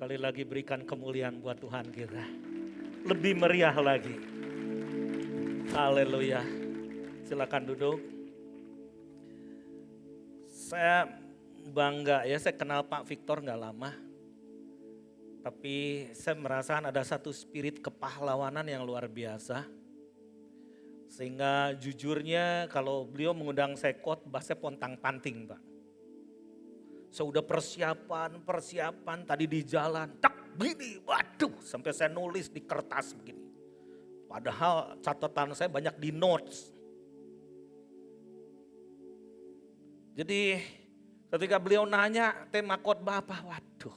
Sekali lagi berikan kemuliaan buat Tuhan kita. Lebih meriah lagi. Haleluya. Silakan duduk. Saya bangga ya, saya kenal Pak Victor gak lama. Tapi saya merasakan ada satu spirit kepahlawanan yang luar biasa. Sehingga jujurnya kalau beliau mengundang saya khotbah, saya pontang-panting Pak. Saya udah persiapan tadi di jalan, tak gini, waduh sampai saya nulis di kertas begini. Padahal catatan saya banyak di notes. Jadi ketika beliau nanya tema khotbah apa, waduh.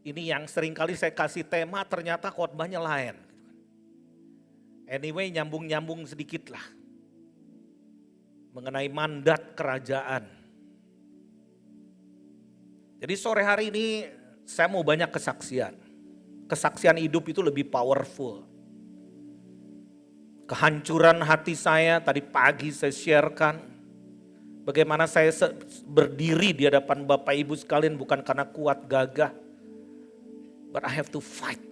Ini yang sering kali saya kasih tema ternyata khotbahnya lain. Anyway nyambung-nyambung sedikit lah. Mengenai mandat kerajaan. Jadi sore hari ini saya mau banyak kesaksian. Kesaksian hidup itu lebih powerful. Kehancuran hati saya tadi pagi saya sharekan. Bagaimana saya berdiri di hadapan Bapak Ibu sekalian bukan karena kuat gagah. But I have to fight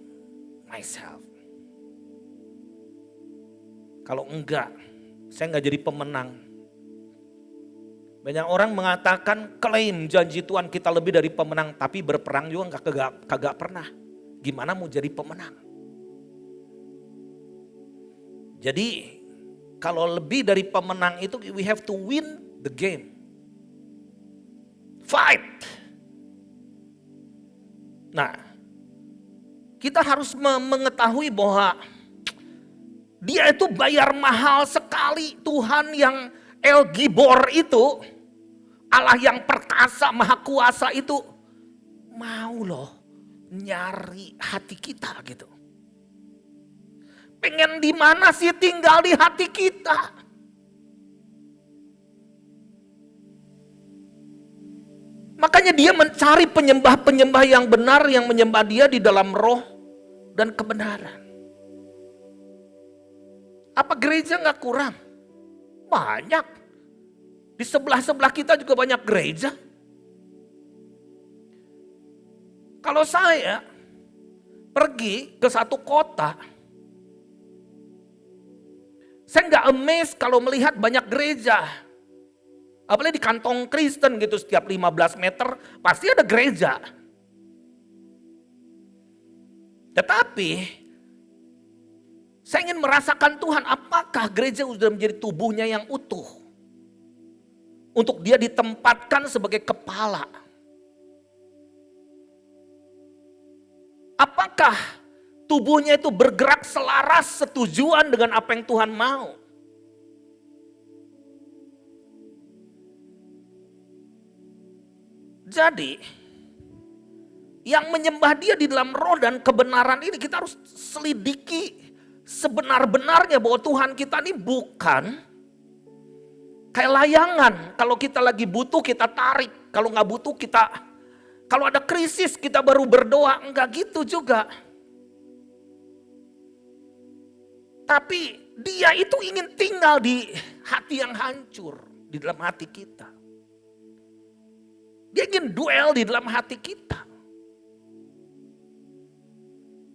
myself. Kalau enggak, saya enggak jadi pemenang. Banyak orang mengatakan klaim janji Tuhan kita lebih dari pemenang. Tapi berperang juga kagak pernah. Gimana mau jadi pemenang? Jadi kalau lebih dari pemenang itu we have to win the game. Fight. Nah, kita harus mengetahui bahwa dia itu bayar mahal sekali. Tuhan yang El Gibor itu, Allah yang perkasa maha kuasa itu mau loh nyari hati kita gitu. Pengen di mana sih tinggal di hati kita? Makanya dia mencari penyembah-penyembah yang benar yang menyembah dia di dalam roh dan kebenaran. Apa gereja gak kurang? Banyak. Di sebelah-sebelah kita juga banyak gereja. Kalau saya pergi ke satu kota, saya gak amazed kalau melihat banyak gereja. Apalagi di kantong Kristen gitu, setiap 15 meter pasti ada gereja. Tetapi saya ingin merasakan Tuhan, apakah gereja sudah menjadi tubuhnya yang utuh? Untuk dia ditempatkan sebagai kepala. Apakah tubuhnya itu bergerak selaras setujuan dengan apa yang Tuhan mau? Jadi, yang menyembah dia di dalam roh dan kebenaran ini kita harus selidiki sebenar-benarnya bahwa Tuhan kita ini bukan kayak layangan. Kalau kita lagi butuh kita tarik, kalau nggak butuh kita, kalau ada krisis kita baru berdoa, enggak gitu juga. Tapi dia itu ingin tinggal di hati yang hancur, di dalam hati kita. Dia ingin duel di dalam hati kita.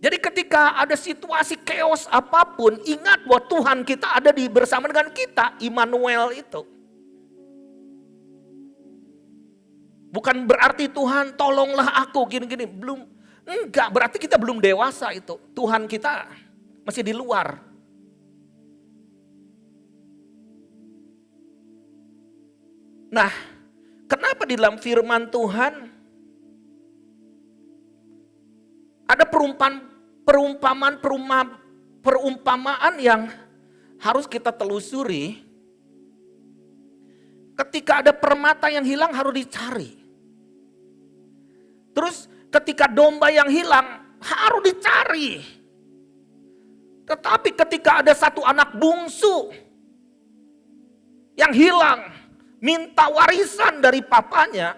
Jadi ketika ada situasi chaos apapun, ingat bahwa Tuhan kita ada bersama dengan kita, Immanuel itu. Bukan berarti Tuhan tolonglah aku gini-gini, belum. Enggak, berarti kita belum dewasa itu. Tuhan kita masih di luar. Nah, kenapa di dalam firman Tuhan ada perumpamaan yang harus kita telusuri? Ketika ada permata yang hilang harus dicari. Terus ketika domba yang hilang harus dicari. Tetapi ketika ada satu anak bungsu yang hilang, minta warisan dari papanya,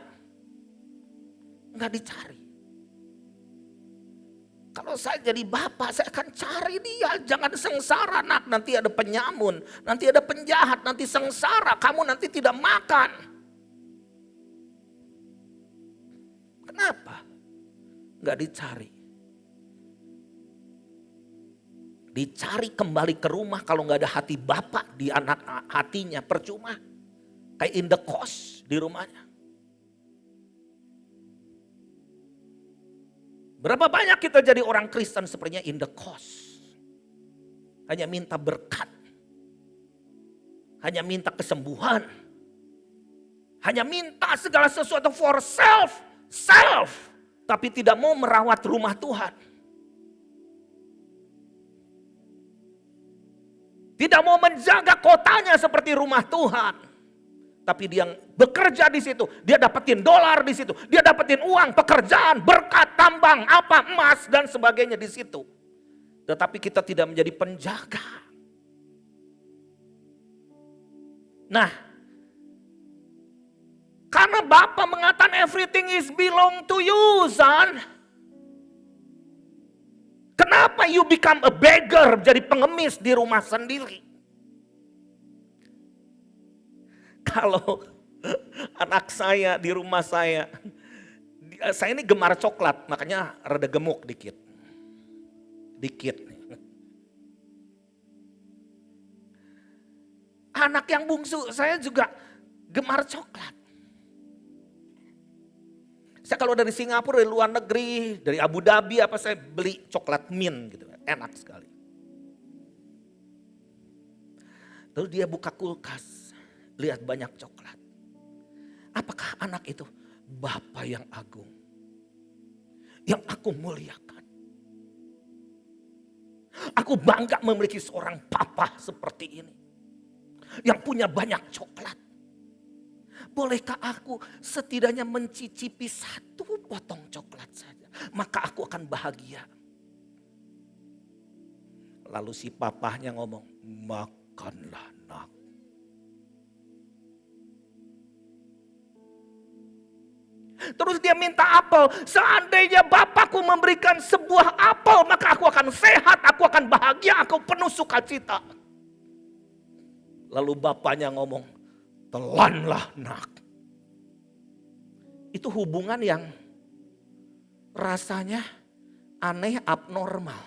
nggak dicari. Kalau saya jadi bapak, saya akan cari dia. Jangan sengsara nak, nanti ada penyamun, nanti ada penjahat, nanti sengsara, kamu nanti tidak makan. Kenapa? Gak dicari. Dicari kembali ke rumah kalau gak ada hati Bapak di anak hatinya, percuma. Kayak in the cost di rumahnya. Berapa banyak kita jadi orang Kristen sepertinya in the cost. Hanya minta berkat. Hanya minta kesembuhan. Hanya minta segala sesuatu for self. Tapi tidak mau merawat rumah Tuhan. Tidak mau menjaga kotanya seperti rumah Tuhan. Tapi dia bekerja di situ, dia dapetin dolar di situ, dia dapetin uang, pekerjaan, berkat, tambang, emas dan sebagainya di situ. Tetapi kita tidak menjadi penjaga. Nah, karena Bapa mengatakan everything is belong to you, son. Kenapa you become a beggar, jadi pengemis di rumah sendiri? Kalau anak saya di rumah saya ini gemar coklat, makanya rada gemuk dikit. Anak yang bungsu saya juga gemar coklat. Saya kalau dari Singapura, dari luar negeri, dari Abu Dhabi saya beli coklat mint gitu, enak sekali. Lalu dia buka kulkas, lihat banyak coklat. Apakah anak itu Bapa yang agung, yang aku muliakan? Aku bangga memiliki seorang papa seperti ini, yang punya banyak coklat. Bolehkah aku setidaknya mencicipi satu potong coklat saja? Maka aku akan bahagia. Lalu si papahnya ngomong, makanlah nak. Terus dia minta apel. Seandainya Bapakku memberikan sebuah apel, maka aku akan sehat, aku akan bahagia, aku penuh sukacita. Lalu bapaknya ngomong, telanlah nak. Itu hubungan yang rasanya aneh, abnormal.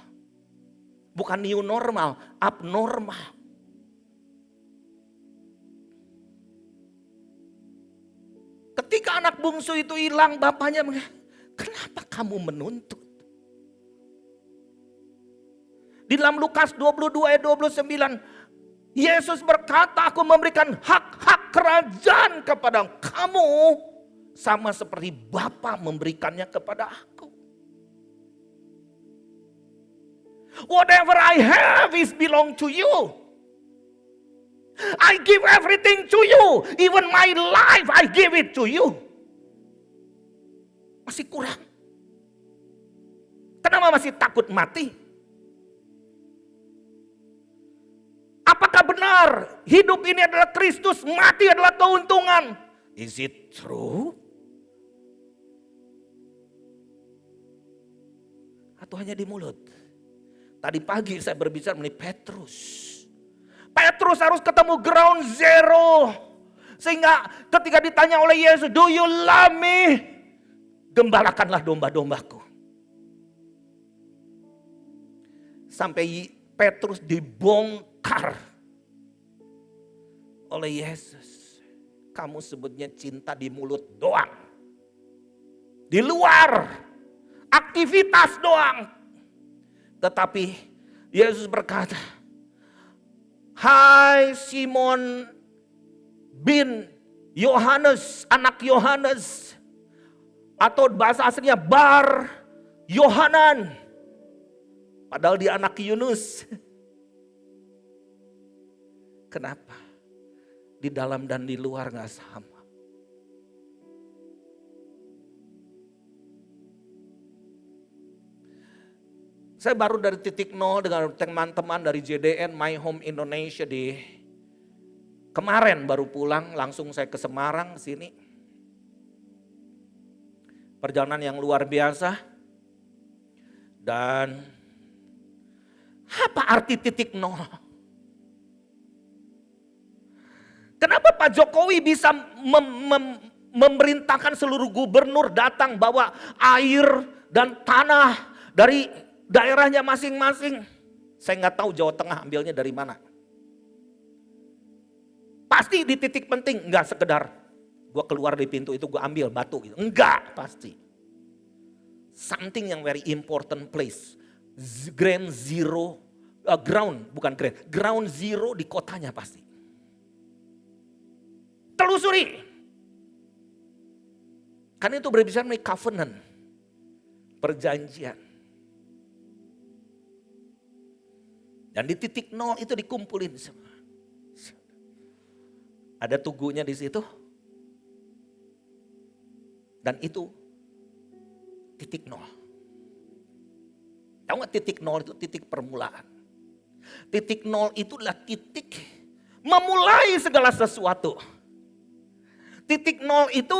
Bukan new normal, abnormal. Ketika anak bungsu itu hilang, bapaknya mengatakan, kenapa kamu menuntut? Di dalam Lukas 22 ayat 29, Yesus berkata, aku memberikan hak-hak kerajaan kepada kamu. Sama seperti Bapa memberikannya kepada aku. Whatever I have is belong to you. I give everything to you. Even my life I give it to you. Masih kurang. Kenapa masih takut mati? Apakah benar hidup ini adalah Kristus, mati adalah keuntungan? Is it true? Atau hanya di mulut? Tadi pagi saya berbicara mengenai Petrus. Petrus harus ketemu ground zero. Sehingga ketika ditanya oleh Yesus, do you love me? Gembalakanlah domba-dombaku. Sampai Petrus dibongkar oleh Yesus. Kamu sebutnya cinta di mulut doang. Di luar, aktivitas doang. Tetapi Yesus berkata, hai Simon bin Yohanes, anak Yohanes. Atau bahasa aslinya Bar Yohanan. Padahal dia anak Yunus. Kenapa? Di dalam dan di luar gak sama. Saya baru dari titik nol dengan teman-teman dari JDN My Home Indonesia di kemarin baru pulang, langsung saya ke Semarang sini. Perjalanan yang luar biasa. Dan apa arti titik nol? Kenapa Pak Jokowi bisa memerintahkan seluruh gubernur datang bawa air dan tanah dari daerahnya masing-masing. Saya nggak tahu Jawa Tengah ambilnya dari mana. Pasti di titik penting, nggak sekedar gue keluar dari pintu itu gue ambil batu gitu. Enggak, pasti. Something yang very important place. Ground zero, ground zero di kotanya pasti. Telusuri. Karena itu berbicara mengenai covenant, perjanjian. Dan di titik nol itu dikumpulin semua. Ada tugunya di situ. Dan itu titik nol. Tahu nggak titik nol itu titik permulaan. Titik nol itu adalah titik memulai segala sesuatu. Titik nol itu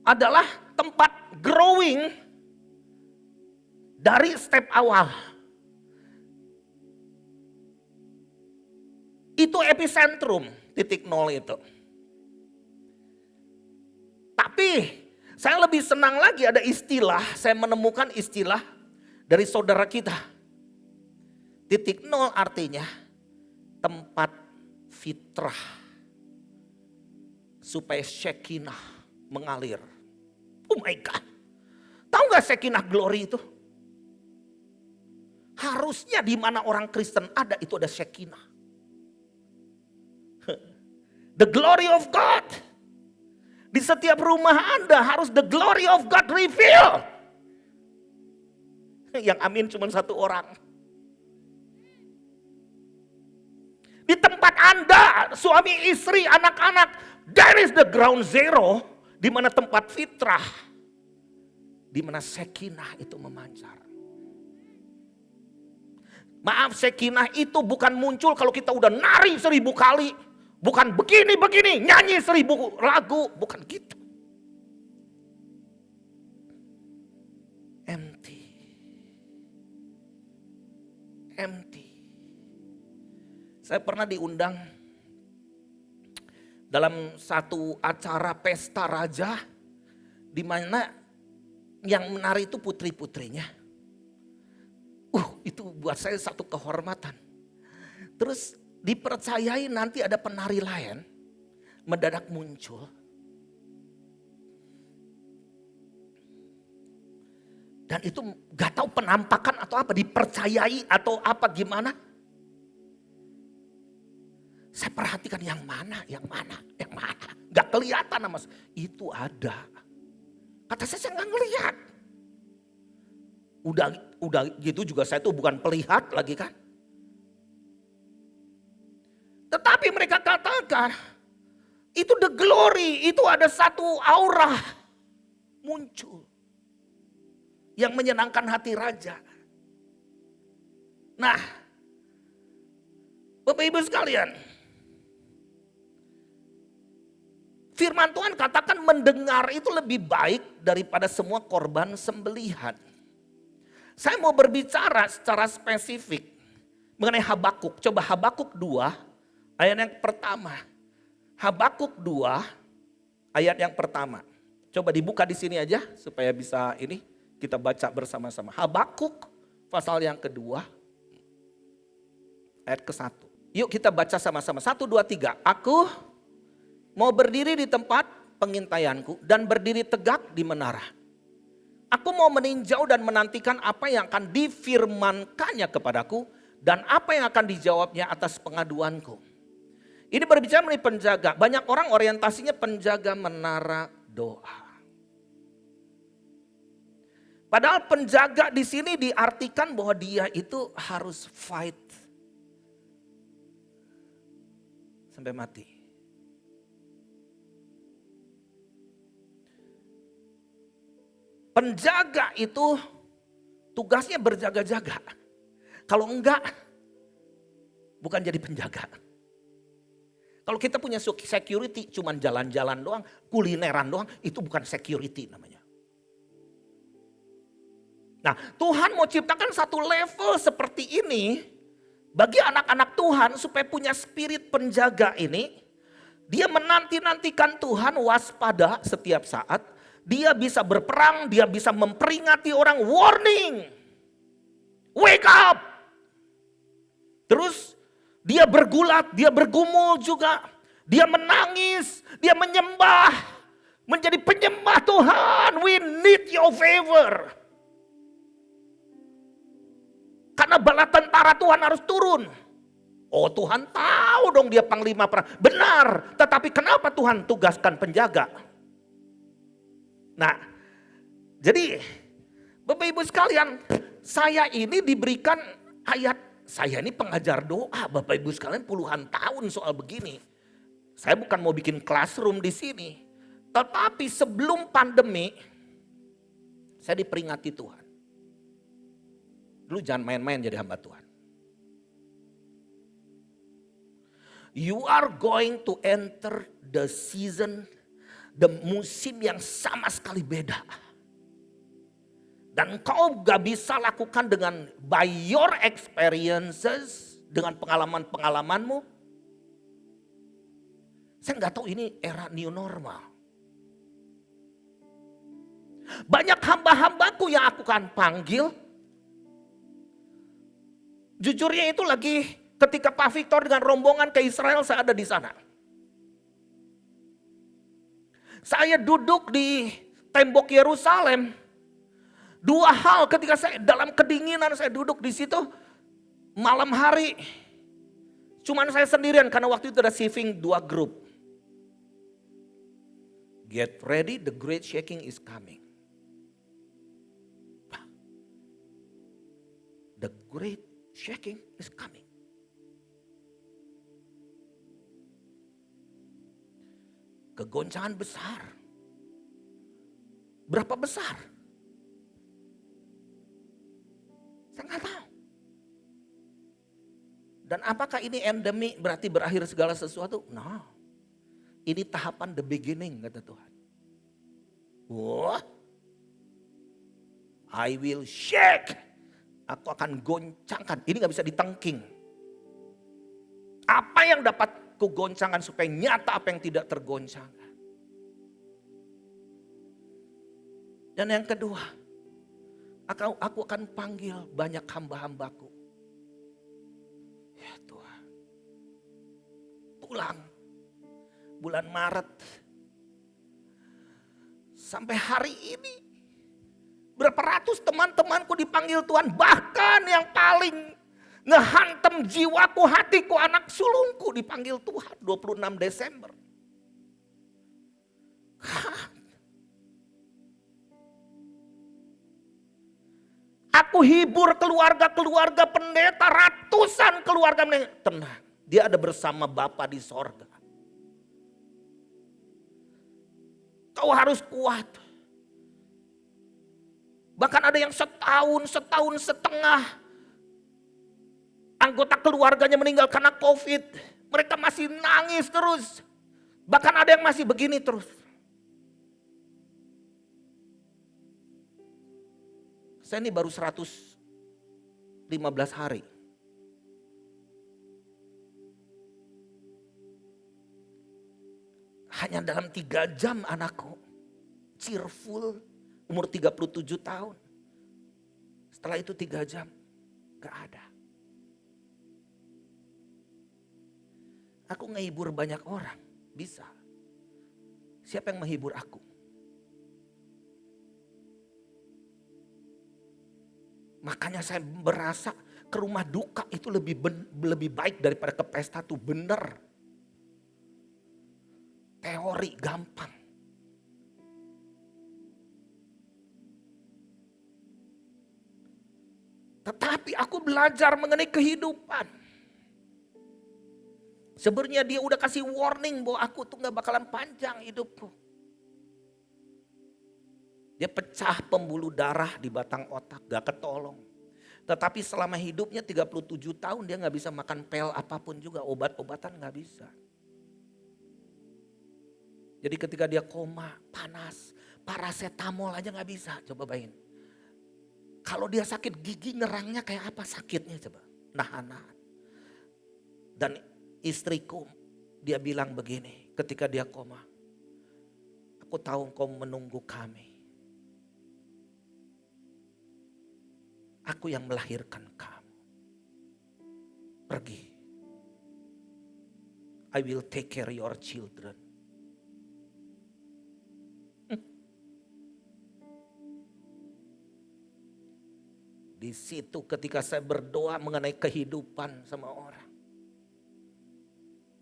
adalah tempat growing dari step awal. Itu epicentrum titik nol itu. Tapi saya lebih senang lagi ada istilah, saya menemukan istilah dari saudara kita. Titik nol artinya tempat fitrah. Supaya Shekinah mengalir. Oh my God. Tahu gak Shekinah glory itu? Harusnya di mana orang Kristen ada itu ada Shekinah. The glory of God. Di setiap rumah Anda harus the glory of God reveal. Yang amin cuma satu orang. Di tempat Anda, suami, istri, anak-anak, there is the ground zero, di mana tempat fitrah, di mana Shekinah itu memancar. Maaf, Shekinah itu bukan muncul kalau kita udah nari 1000 kali. Bukan begini-begini, nyanyi 1000 lagu. Bukan gitu. Empty. Empty. Saya pernah diundang dalam satu acara pesta raja. Di mana yang menari itu putri-putrinya. Itu buat saya satu kehormatan. Terus dipercayai nanti ada penari lain mendadak muncul. Dan itu gak tahu penampakan atau apa, dipercayai atau apa gimana. Saya perhatikan yang mana. Gak kelihatan mas. Itu ada. Kata saya gak ngelihat. Udah gitu juga saya tuh bukan pelihat lagi kan. Tetapi mereka katakan, itu the glory, itu ada satu aura muncul. Yang menyenangkan hati raja. Nah, Bapak Ibu sekalian. Firman Tuhan katakan mendengar itu lebih baik daripada semua korban sembelihan. Saya mau berbicara secara spesifik mengenai Habakuk. Coba Habakuk 2. Ayat yang pertama. Habakuk 2 ayat yang pertama. Coba dibuka di sini aja supaya bisa ini kita baca bersama-sama. Habakuk pasal yang kedua ayat ke-1. Yuk kita baca sama-sama. 1, 2, 3. Aku mau berdiri di tempat pengintaianku dan berdiri tegak di menara. Aku mau meninjau dan menantikan apa yang akan difirmankannya kepadaku dan apa yang akan dijawabnya atas pengaduanku. Ini berbicara mengenai penjaga. Banyak orang orientasinya penjaga menara doa. Padahal penjaga di sini diartikan bahwa dia itu harus fight sampai mati. Penjaga itu tugasnya berjaga-jaga. Kalau enggak, bukan jadi penjaga. Kalau kita punya security cuman jalan-jalan doang, kulineran doang, itu bukan security namanya. Nah, Tuhan mau ciptakan satu level seperti ini bagi anak-anak Tuhan supaya punya spirit penjaga ini. Dia menanti-nantikan Tuhan, waspada setiap saat. Dia bisa berperang, dia bisa memperingati orang, warning. Wake up. Terus dia bergulat, dia bergumul juga. Dia menangis, dia menyembah. Menjadi penyembah Tuhan, we need your favor. Karena bala tentara Tuhan harus turun. Oh, Tuhan tahu dong dia panglima perang. Benar, tetapi kenapa Tuhan tugaskan penjaga? Nah, jadi Bapak Ibu sekalian, saya ini diberikan ayat, saya ini pengajar doa Bapak Ibu sekalian puluhan tahun soal begini. Saya bukan mau bikin classroom di sini. Tetapi sebelum pandemi, saya diperingati Tuhan. Dulu jangan main-main jadi hamba Tuhan. You are going to enter the season, the musim yang sama sekali beda. Dan kau gak bisa lakukan dengan by your experiences, dengan pengalaman-pengalamanmu. Saya gak tahu ini era new normal. Banyak hamba-hambaku yang aku akan panggil. Jujurnya itu lagi ketika Pak Victor dengan rombongan ke Israel, saya ada di sana. Saya duduk di tembok Yerusalem. Dua hal ketika saya dalam kedinginan saya duduk di situ malam hari. Cuman saya sendirian karena waktu itu ada shifting 2 grup. Get ready, the great shaking is coming. The great shaking is coming. Kegoncangan besar. Berapa besar? Saya nggak tahu. Dan apakah ini endemi berarti berakhir segala sesuatu? No. Ini tahapan the beginning kata Tuhan. Wah. I will shake. Aku akan goncangkan. Ini gak bisa ditengking. Apa yang dapat kugoncangkan supaya nyata apa yang tidak tergoncangkan. Dan yang kedua, aku akan panggil banyak hamba-hambaku. Ya Tuhan. Pulang. Bulan Maret. Sampai hari ini. Berapa ratus teman-temanku dipanggil Tuhan. Bahkan yang paling ngehantam jiwaku, hatiku, anak sulungku dipanggil Tuhan 26 Desember. Aku hibur keluarga-keluarga pendeta, ratusan keluarga pendeta. Tenang, dia ada bersama Bapa di sorga. Kau harus kuat. Bahkan ada yang setahun setengah. Anggota keluarganya meninggal karena COVID. Mereka masih nangis terus. Bahkan ada yang masih begini terus. Saya ini baru 115 hari. Hanya dalam 3 jam anakku. Cheerful. Umur 37 tahun. Setelah itu 3 jam. Gak ada. Aku ngehibur banyak orang. Bisa. Siapa yang menghibur aku? Makanya saya berasa ke rumah duka itu lebih baik daripada ke pesta tuh bener. Teori gampang. Tetapi aku belajar mengenai kehidupan. Sebenarnya dia udah kasih warning bahwa aku tuh gak bakalan panjang hidupku. Dia pecah pembuluh darah di batang otak, gak ketolong. Tetapi selama hidupnya 37 tahun dia gak bisa makan pil apapun juga, obat-obatan gak bisa. Jadi ketika dia koma, panas, paracetamol aja gak bisa, coba bayangin. Kalau dia sakit gigi ngerangnya kayak apa sakitnya coba. Nahan-nahan. Dan istriku dia bilang begini, ketika dia koma. Aku tahu engkau menunggu kami. Aku yang melahirkan kamu. Pergi. I will take care your children. Di situ ketika saya berdoa mengenai kehidupan sama orang.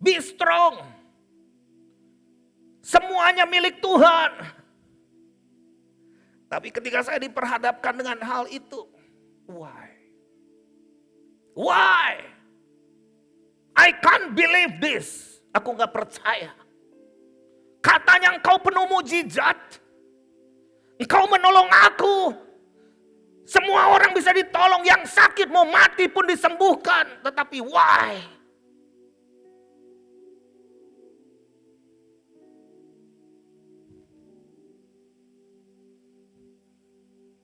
Be strong. Semuanya milik Tuhan. Tapi ketika saya diperhadapkan dengan hal itu. Why? Why? I can't believe this. Aku gak percaya. Katanya engkau penuh mujizat. Engkau menolong aku. Semua orang bisa ditolong, yang sakit mau mati pun disembuhkan. Tetapi why?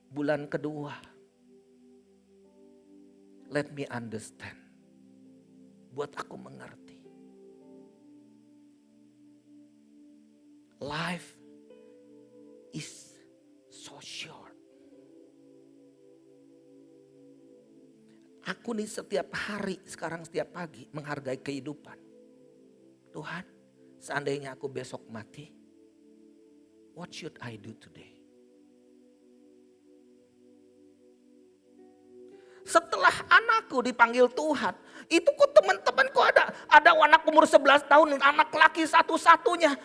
Bulan kedua. Let me understand. Buat aku mengerti. Life is so short. Aku nih setiap hari, sekarang setiap pagi menghargai kehidupan. Tuhan, seandainya aku besok mati, what should I do today? Setelah anakku dipanggil Tuhan, itu kok teman-temanku ada anak umur 11 tahun, anak laki satu-satunya.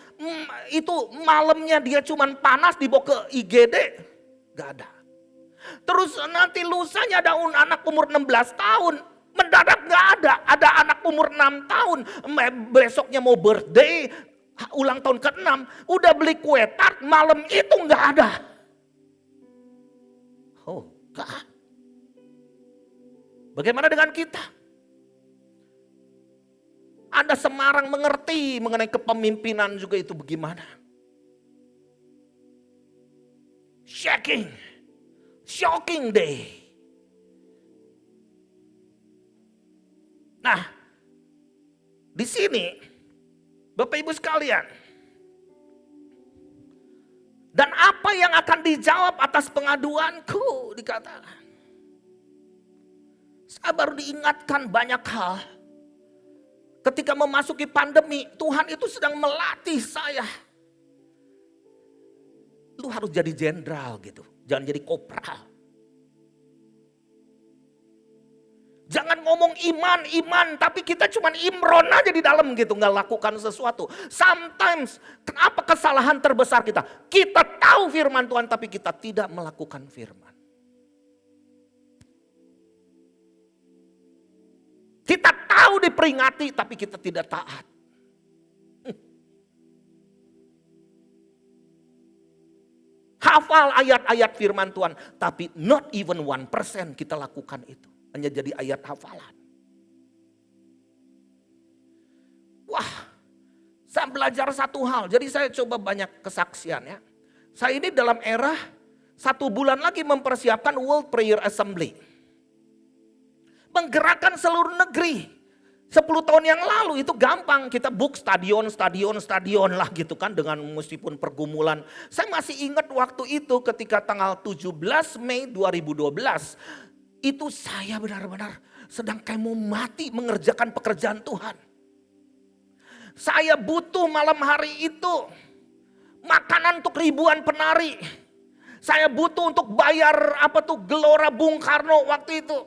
Itu malamnya dia cuman panas dibawa ke IGD, gak ada. Terus nanti lusanya ada anak umur 16 tahun, mendadak gak ada. Ada anak umur 6 tahun, besoknya mau birthday, ulang tahun ke-6, udah beli kue tart, malam itu gak ada. Oh God. Bagaimana dengan kita? Anda Semarang mengerti mengenai kepemimpinan juga itu bagaimana. Shocking day. Nah, di sini Bapak Ibu sekalian, dan apa yang akan dijawab atas pengaduanku dikatakan. Saya baru diingatkan banyak hal. Ketika memasuki pandemi, Tuhan itu sedang melatih saya. Lu harus jadi jenderal gitu. Jangan jadi kopral. Jangan ngomong iman, tapi kita cuma imron aja di dalam gitu, nggak lakukan sesuatu. Sometimes, kenapa kesalahan terbesar kita? Kita tahu firman Tuhan, tapi kita tidak melakukan firman. Kita tahu diperingati, tapi kita tidak taat. Hafal ayat-ayat firman Tuhan, tapi not even 1% kita lakukan itu. Hanya jadi ayat hafalan. Wah, saya belajar satu hal. Jadi saya coba banyak kesaksian ya. Saya ini dalam era 1 bulan lagi mempersiapkan World Prayer Assembly. Menggerakkan seluruh negeri. 10 tahun yang lalu itu gampang, kita book stadion lah gitu kan, dengan meskipun pergumulan. Saya masih ingat waktu itu ketika tanggal 17 Mei 2012, itu saya benar-benar sedang kayak mau mati mengerjakan pekerjaan Tuhan. Saya butuh malam hari itu makanan untuk ribuan penari. Saya butuh untuk bayar Gelora Bung Karno waktu itu.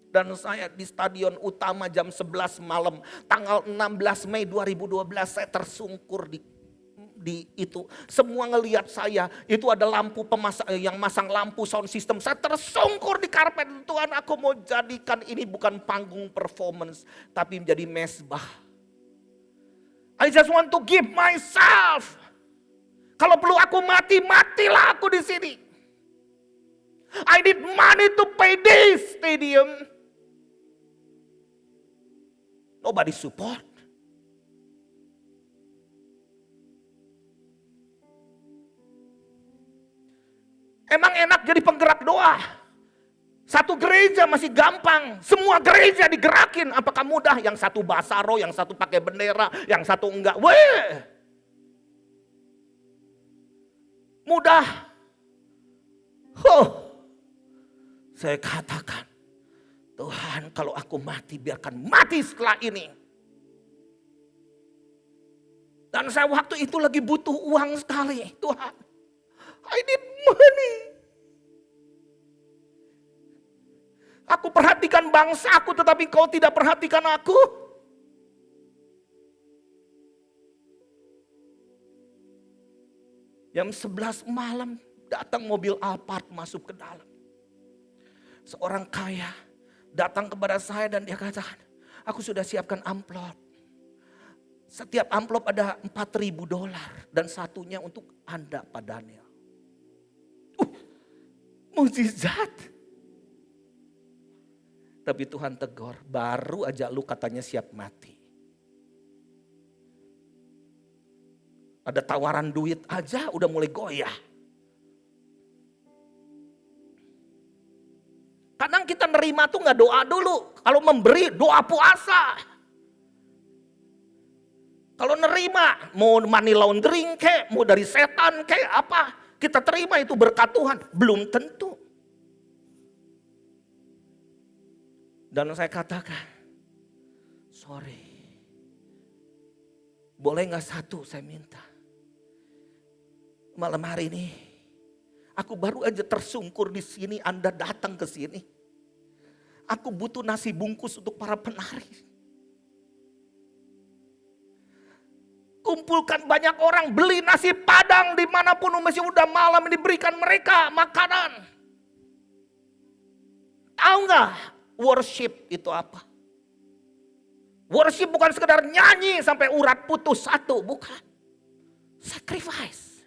Dan saya di stadion utama jam 11 malam tanggal 16 Mei 2012 saya tersungkur di itu. Semua ngelihat saya, itu ada lampu yang masang lampu sound system. Saya tersungkur di karpet. Tuhan, aku mau jadikan ini bukan panggung performance, tapi menjadi mesbah. I just want to give myself. Kalau perlu aku mati, matilah aku di sini. I need money to pay this stadium. Nobody support. Emang enak jadi penggerak doa. Satu gereja masih gampang, semua gereja digerakin. Apakah mudah? Yang satu basaro, yang satu pakai bendera, yang satu enggak. Weh, mudah. Saya katakan, Tuhan, kalau aku mati, biarkan mati setelah ini. Dan saya waktu itu lagi butuh uang sekali. Tuhan, I need money. Aku perhatikan bangsaku, tetapi kau tidak perhatikan aku. Jam 11 malam datang mobil Alphard masuk ke dalam. Seorang kaya datang kepada saya dan dia katakan, aku sudah siapkan amplop. Setiap amplop ada $4.000 dan satunya untuk Anda, Pak Daniel. Mukjizat. Tapi Tuhan tegur, baru aja lu katanya siap mati. Ada tawaran duit aja udah mulai goyah. Kadang kita nerima tuh gak doa dulu. Kalau memberi doa puasa. Kalau nerima mau money laundering kek, mau dari setan kek apa. Kita terima itu berkat Tuhan. Belum tentu. Dan saya katakan, sorry, boleh gak satu saya minta. Malam hari ini, aku baru aja tersungkur di sini, Anda datang ke sini. Aku butuh nasi bungkus untuk para penari. Kumpulkan banyak orang, beli nasi padang dimanapun masih udah malam diberikan mereka makanan. Tahu gak? Worship itu apa? Worship bukan sekedar nyanyi sampai urat putus satu, bukan. Sacrifice.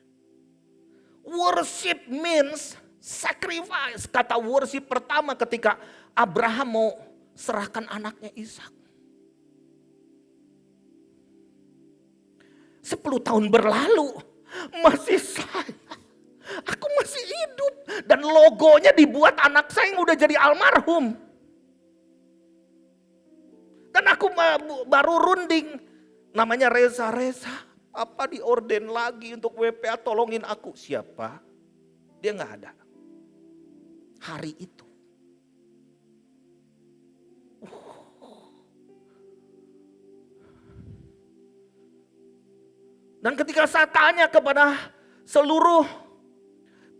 Worship means sacrifice. Kata worship pertama ketika Abraham mau serahkan anaknya Ishak. 10 tahun berlalu masih saya. Aku masih hidup dan logonya dibuat anak saya yang udah jadi almarhum. Dan aku baru runding, namanya Reza. Apa diorden lagi untuk WPA, tolongin aku. Siapa? Dia gak ada. Hari itu. Dan ketika saya tanya kepada seluruh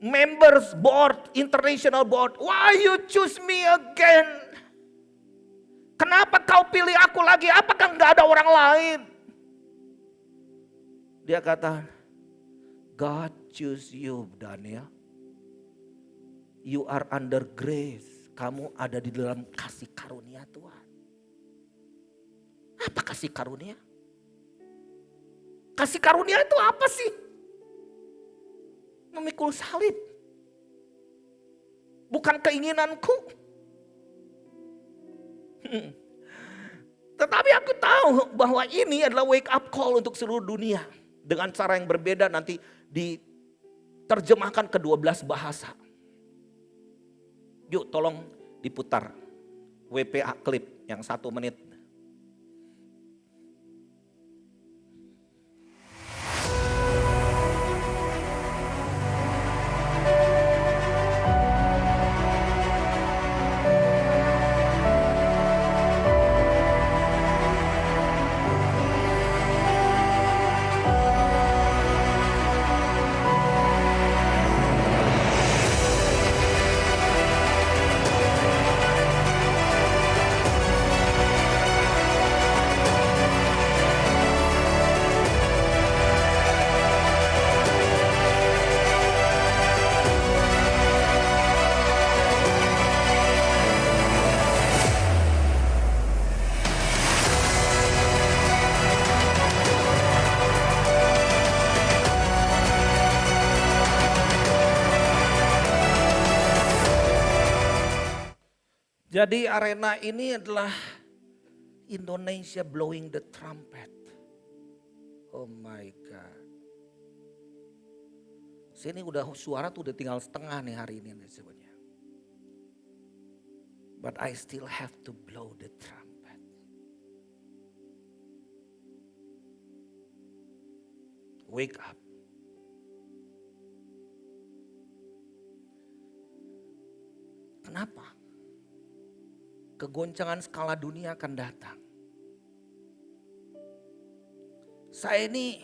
members board, international board, why you choose me again? Kenapa kau pilih aku lagi? Apakah gak ada orang lain? Dia kata, God choose you, Daniel. You are under grace. Kamu ada di dalam kasih karunia Tuhan. Apa kasih karunia? Kasih karunia itu apa sih? Memikul salib. Bukan keinginanku. Tetapi aku tahu bahwa ini adalah wake up call untuk seluruh dunia. Dengan cara yang berbeda nanti diterjemahkan ke 12 bahasa. Yuk tolong diputar WPA klip yang 1 menit. Jadi arena ini adalah Indonesia blowing the trumpet. Oh my God. Sini udah suara tuh udah tinggal setengah nih hari ini sebenarnya. But I still have to blow the trumpet. Wake up. Kenapa? Kegoncangan skala dunia akan datang. Saya ini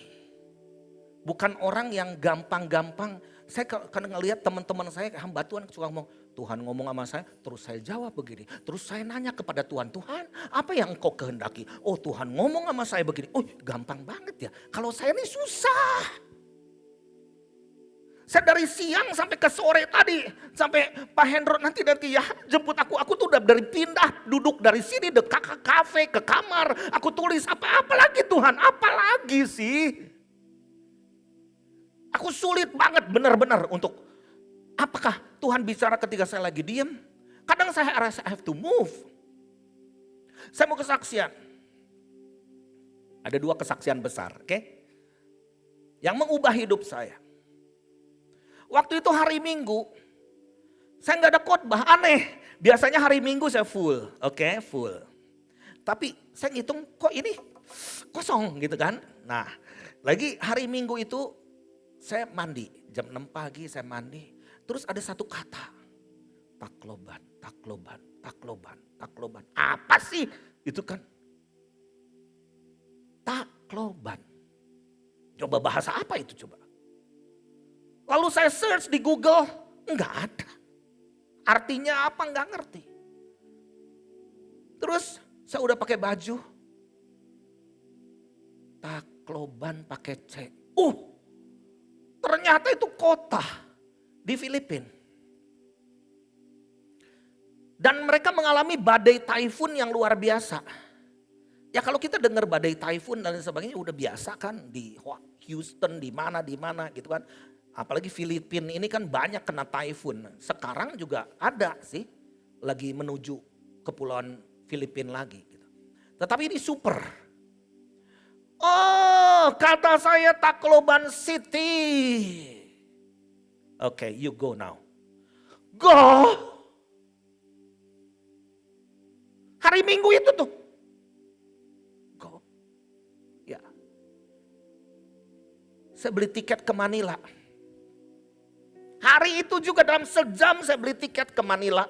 bukan orang yang gampang-gampang. Saya kadang ngelihat teman-teman saya hamba Tuhan suka ngomong, Tuhan ngomong sama saya, terus saya jawab begini. Terus saya nanya kepada Tuhan, Tuhan apa yang engkau kehendaki? Oh Tuhan ngomong sama saya begini. Oh gampang banget ya. Kalau saya ini susah. Saya dari siang sampai ke sore tadi, sampai Pak Hendro nanti ya jemput aku tuh udah dari pindah duduk dari sini ke kafe ke kamar, aku tulis apa lagi Tuhan, apa lagi sih? Aku sulit banget benar-benar untuk, apakah Tuhan bicara ketika saya lagi diem? Kadang saya rasa I have to move. Saya mau kesaksian. Ada 2 kesaksian besar, oke? Yang mengubah hidup saya. Waktu itu hari Minggu, saya nggak ada khotbah, aneh. Biasanya hari Minggu saya full, oke, full. Tapi saya ngitung kok ini kosong gitu kan. Nah lagi hari Minggu itu saya mandi, jam 6 pagi saya mandi. Terus ada satu kata, takloban, takloban, takloban, takloban. Apa sih itu kan? Takloban. Coba bahasa apa itu coba? Lalu saya search di Google, enggak ada. Artinya apa enggak ngerti. Terus saya udah pakai baju. Takloban pakai C. Ternyata itu kota di Filipina. Dan mereka mengalami badai taifun yang luar biasa. Ya kalau kita dengar badai taifun dan sebagainya udah biasa kan di Houston, di mana gitu kan. Apalagi Filipina ini kan banyak kena taifun. Sekarang juga ada sih lagi menuju kepulauan Filipina lagi. Gitu. Tetapi ini super. Oh kata saya Tacloban City. Oke, you go now. Go. Hari Minggu itu tuh. Go. Ya. Saya beli tiket ke Manila. Hari itu juga dalam sejam saya beli tiket ke Manila.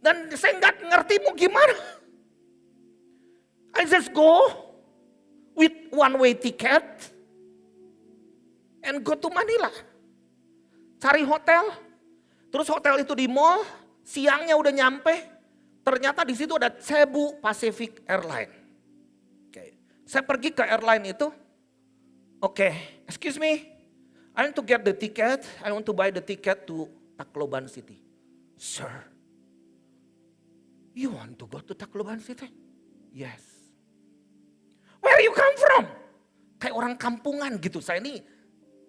Dan saya nggak ngerti mau gimana. I just go with one way ticket and go to Manila. Cari hotel. Terus hotel itu di mall, siangnya udah nyampe. Ternyata di situ ada Cebu Pacific Airline. Oke. Saya pergi ke airline itu. Oke, excuse me, I want to get the ticket, I want to buy the ticket to Tacloban City. Sir, you want to go to Tacloban City? Yes. Where you come from? Kayak orang kampungan gitu, saya ini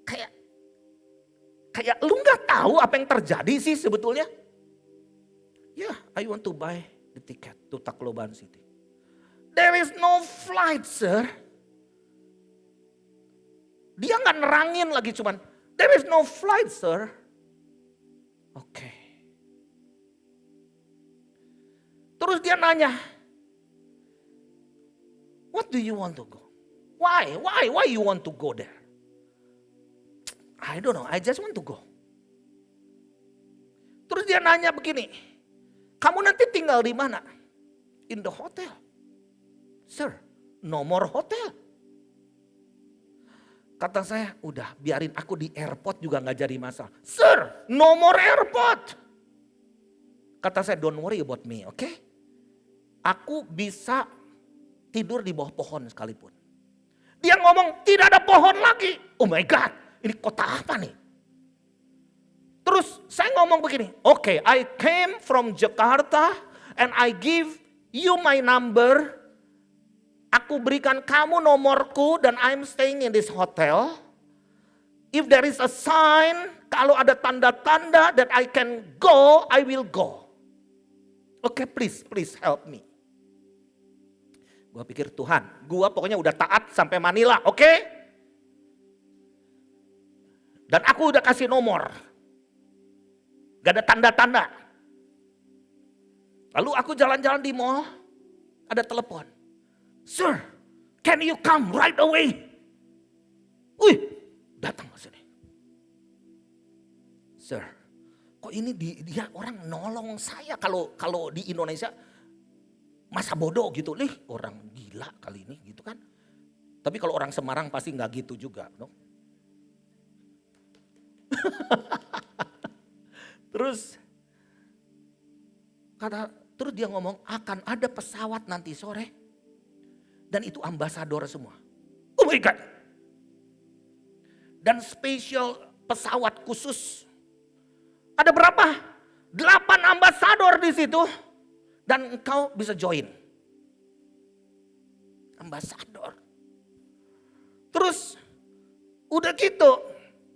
kayak lu gak tahu apa yang terjadi sih sebetulnya? Yeah, I want to buy the ticket to Tacloban City. There is no flight, sir. Dia gak nerangin lagi cuman, there is no flight sir. Oke. Terus dia nanya, what do you want to go? Why you want to go there? I don't know, I just want to go. Terus dia nanya begini, kamu nanti tinggal di mana? In the hotel. Sir, no more hotel. Kata saya, udah biarin aku di airport juga gak jadi masalah. Sir, no more airport. Kata saya, don't worry about me, oke? Aku bisa tidur di bawah pohon sekalipun. Dia ngomong, tidak ada pohon lagi. Oh my God, ini kota apa nih? Terus saya ngomong begini, oke, I came from Jakarta and I give you my number. Aku berikan kamu nomorku dan I'm staying in this hotel. If there is a sign, kalau ada tanda-tanda that I can go, I will go. Okay, please help me. Gua pikir Tuhan, gua pokoknya udah taat sampai Manila, oke? Dan aku udah kasih nomor. Gak ada tanda-tanda. Lalu aku jalan-jalan di mall, ada telepon. Sir, can you come right away? Wih, datang ke sini. Sir, kok ini dia orang nolong saya kalau di Indonesia masa bodoh gitu. Orang gila kali ini gitu kan. Tapi kalau orang Semarang pasti nggak gitu juga. No? Terus dia ngomong akan ada pesawat nanti sore. Dan itu ambasador semua. Oh my God. Dan spesial pesawat khusus. Ada berapa? 8 ambasador di situ. Dan engkau bisa join. Ambasador. Terus udah gitu.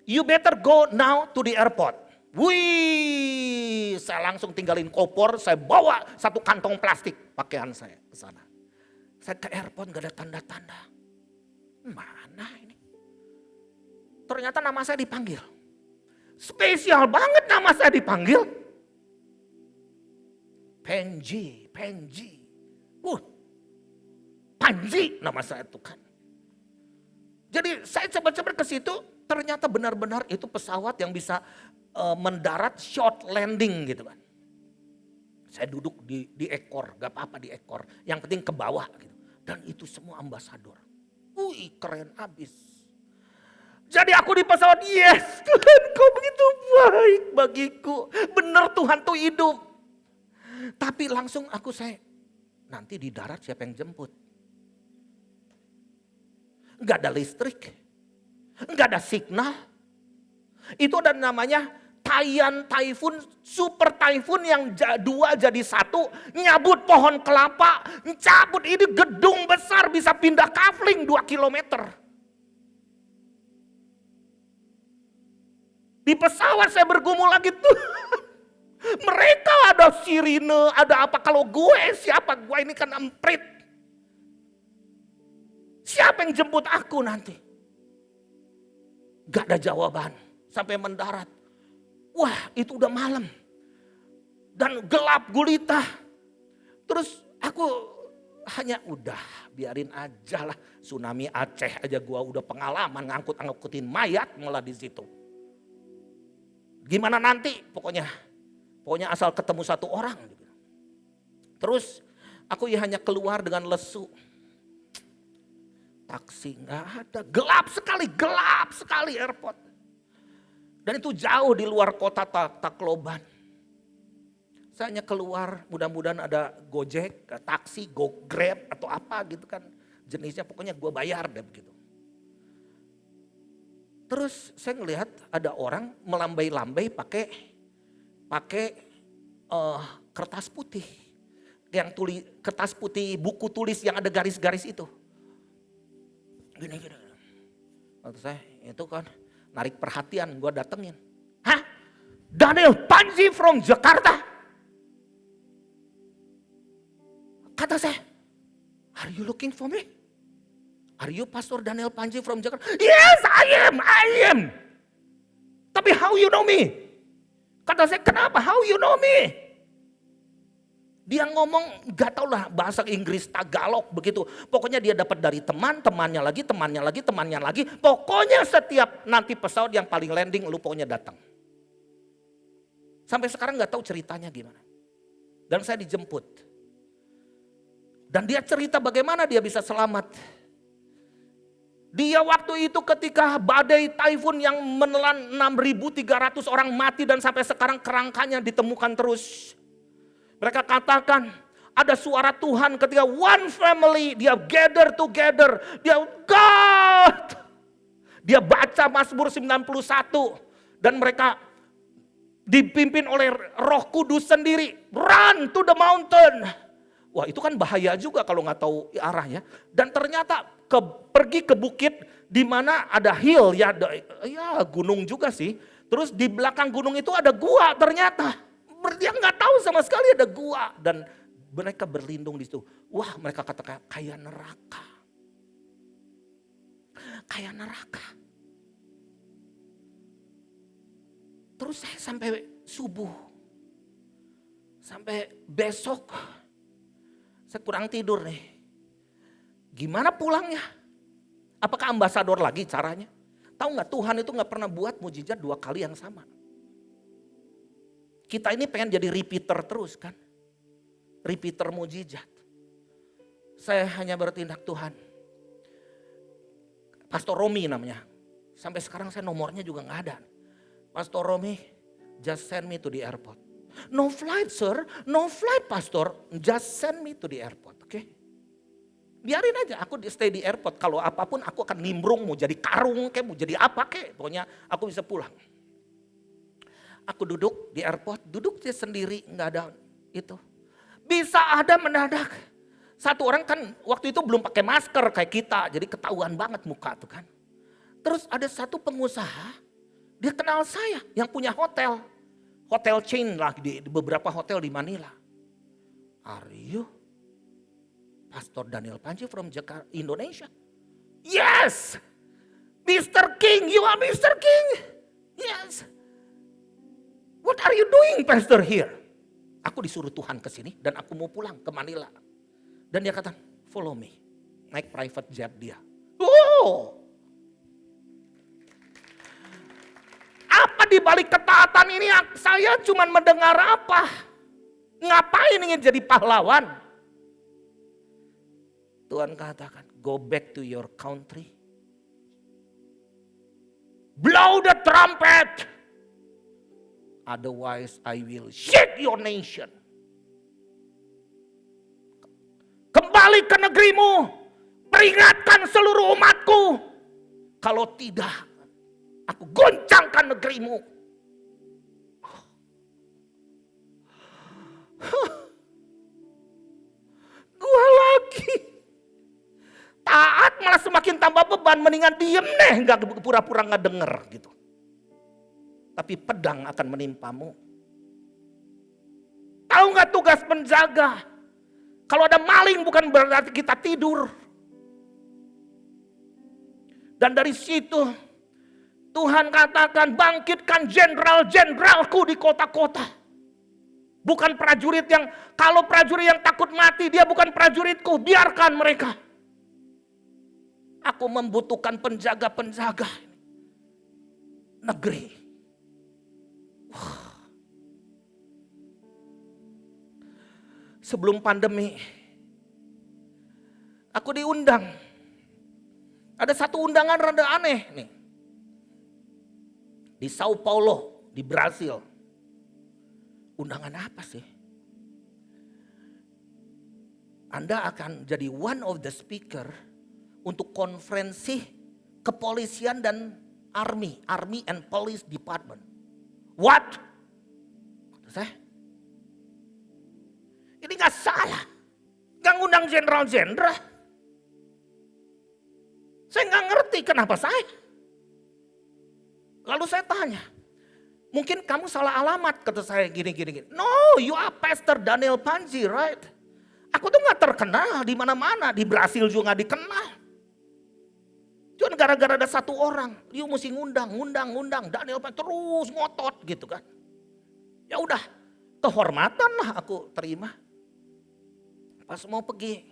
You better go now to the airport. Wih, saya langsung tinggalin koper, saya bawa 1 kantong plastik pakaian saya ke sana. Saya ke airport gak ada tanda-tanda. Mana ini? Ternyata nama saya dipanggil. Spesial banget nama saya dipanggil. Panji. Panji nama saya itu kan. Jadi saya coba-coba ke situ, ternyata benar-benar itu pesawat yang bisa mendarat short landing gitu kan. Saya duduk di ekor, gak apa-apa di ekor. Yang penting ke bawah gitu. Dan itu semua ambasador. Wih, keren abis. Jadi aku di pesawat, yes Tuhan kau begitu baik bagiku. Benar Tuhan tuh hidup. Tapi langsung saya nanti di darat siapa yang jemput? Gak ada listrik. Gak ada signal. Itu ada namanya Haiyan Typhoon, super typhoon yang 2 jadi 1, nyabut pohon kelapa, cabut ini gedung besar bisa pindah kafling 2 kilometer. Di pesawat saya bergumul lagi tuh. Mereka ada sirine, ada apa, kalau gue siapa? Gue ini kan emprit. Siapa yang jemput aku nanti? Gak ada jawaban sampai mendarat. Wah, itu udah malam. Dan gelap gulita. Terus aku hanya udah biarin aja lah. Tsunami Aceh aja gua udah pengalaman ngangkutin mayat malah di situ. Gimana nanti? Pokoknya asal ketemu 1 orang. Terus aku hanya keluar dengan lesu. Taksi nggak ada, gelap sekali airport. Dan itu jauh di luar kota Tacloban. Saya hanya keluar, mudah-mudahan ada Gojek, taksi, Grab atau apa gitu kan. Jenisnya pokoknya gue bayar deh begitu. Terus saya ngelihat ada orang melambai-lambai pakai kertas putih. Yang kertas putih buku tulis yang ada garis-garis itu. Gini. Waktu saya itu kan narik perhatian, gue datengin. Hah? Daniel Panji from Jakarta? Kata saya, are you looking for me? Are you Pastor Daniel Panji from Jakarta? Yes, I am. Tapi how you know me? Kata saya, kenapa? How you know me? Dia ngomong gak tau lah bahasa Inggris Tagalog begitu. Pokoknya dia dapat dari temannya lagi. Pokoknya setiap nanti pesawat yang paling landing lu pokoknya datang. Sampai sekarang gak tahu ceritanya gimana. Dan saya dijemput. Dan dia cerita bagaimana dia bisa selamat. Dia waktu itu ketika badai typhoon yang menelan 6.300 orang mati dan sampai sekarang kerangkanya ditemukan terus. Mereka katakan ada suara Tuhan ketika one family dia gather together. Dia God. Dia baca Mazmur 91 dan mereka dipimpin oleh Roh Kudus sendiri. Run to the mountain. Wah, itu kan bahaya juga kalau nggak tahu arahnya. Dan ternyata pergi ke bukit di mana ada hill ya gunung juga sih. Terus di belakang gunung itu ada gua ternyata. Dia nggak tahu sama sekali ada gua dan mereka berlindung di situ. Wah, mereka katakan kayak neraka. Kayak neraka. Terus saya sampai subuh. Sampai besok. Saya kurang tidur nih. Gimana pulangnya? Apakah ambasador lagi caranya? Tahu nggak, Tuhan itu nggak pernah buat mujizat 2 kali yang sama. Kita ini pengen jadi repeater terus kan. Repeater mujizat. Saya hanya bertindak, Tuhan. Pastor Romi namanya. Sampai sekarang saya nomornya juga nggak ada. Pastor Romi, just send me to the airport. No flight sir, no flight pastor, just send me to the airport, oke? Biarin aja, aku stay di airport. Kalau apapun aku akan nimbrung, mau jadi karung kayak, mau jadi apa kayak. Pokoknya aku bisa pulang. Aku duduk di airport, duduk dia sendiri, nggak ada itu. Bisa ada mendadak. Satu orang kan waktu itu belum pakai masker kayak kita, jadi ketahuan banget muka tuh kan. Terus ada satu pengusaha, dia kenal saya yang punya hotel. Hotel chain lah di beberapa hotel di Manila. Are you Pastor Daniel Panji from Jakarta, Indonesia? Yes! Mr. King, you are Mr. King? Yes. What are you doing Pastor here? Aku disuruh Tuhan ke sini dan aku mau pulang ke Manila. Dan dia kata, follow me. Naik private jet dia. Oh! Apa di balik ketaatan ini saya cuma mendengar apa? Ngapain ingin jadi pahlawan? Tuhan katakan, go back to your country. Blow the trumpet. Otherwise I will shake your nation. Kembali ke negerimu. Peringatkan seluruh umatku. Kalau tidak, aku goncangkan negerimu. Gua lagi. Taat malah semakin tambah beban. Mendingan diem deh. Gak pura-pura gak denger gitu. Tapi pedang akan menimpamu. Tahu gak tugas penjaga? Kalau ada maling bukan berarti kita tidur. Dan dari situ Tuhan katakan, bangkitkan jenderal-jenderalku di kota-kota. Bukan prajurit yang, kalau prajurit yang takut mati, dia bukan prajuritku, biarkan mereka. Aku membutuhkan penjaga-penjaga negeri. Sebelum pandemi, aku diundang. Ada satu undangan rada aneh nih. Di Sao Paulo, di Brasil. Undangan apa sih? Anda akan jadi one of the speaker untuk konferensi kepolisian dan army and police department. What? Kata saya, ini gak salah. Gak ngundang jenderal-jenderal. Saya gak ngerti kenapa saya. Lalu saya tanya, mungkin kamu salah alamat, kata saya gini. No, you are Pastor Daniel Panji, right? Aku tuh gak terkenal di mana-mana, di Brasil juga gak dikenal. Cuma gara-gara ada satu orang, dia mesti ngundang Daniel Panji terus ngotot gitu kan. Ya udah, kehormatan lah aku terima. Pas mau pergi,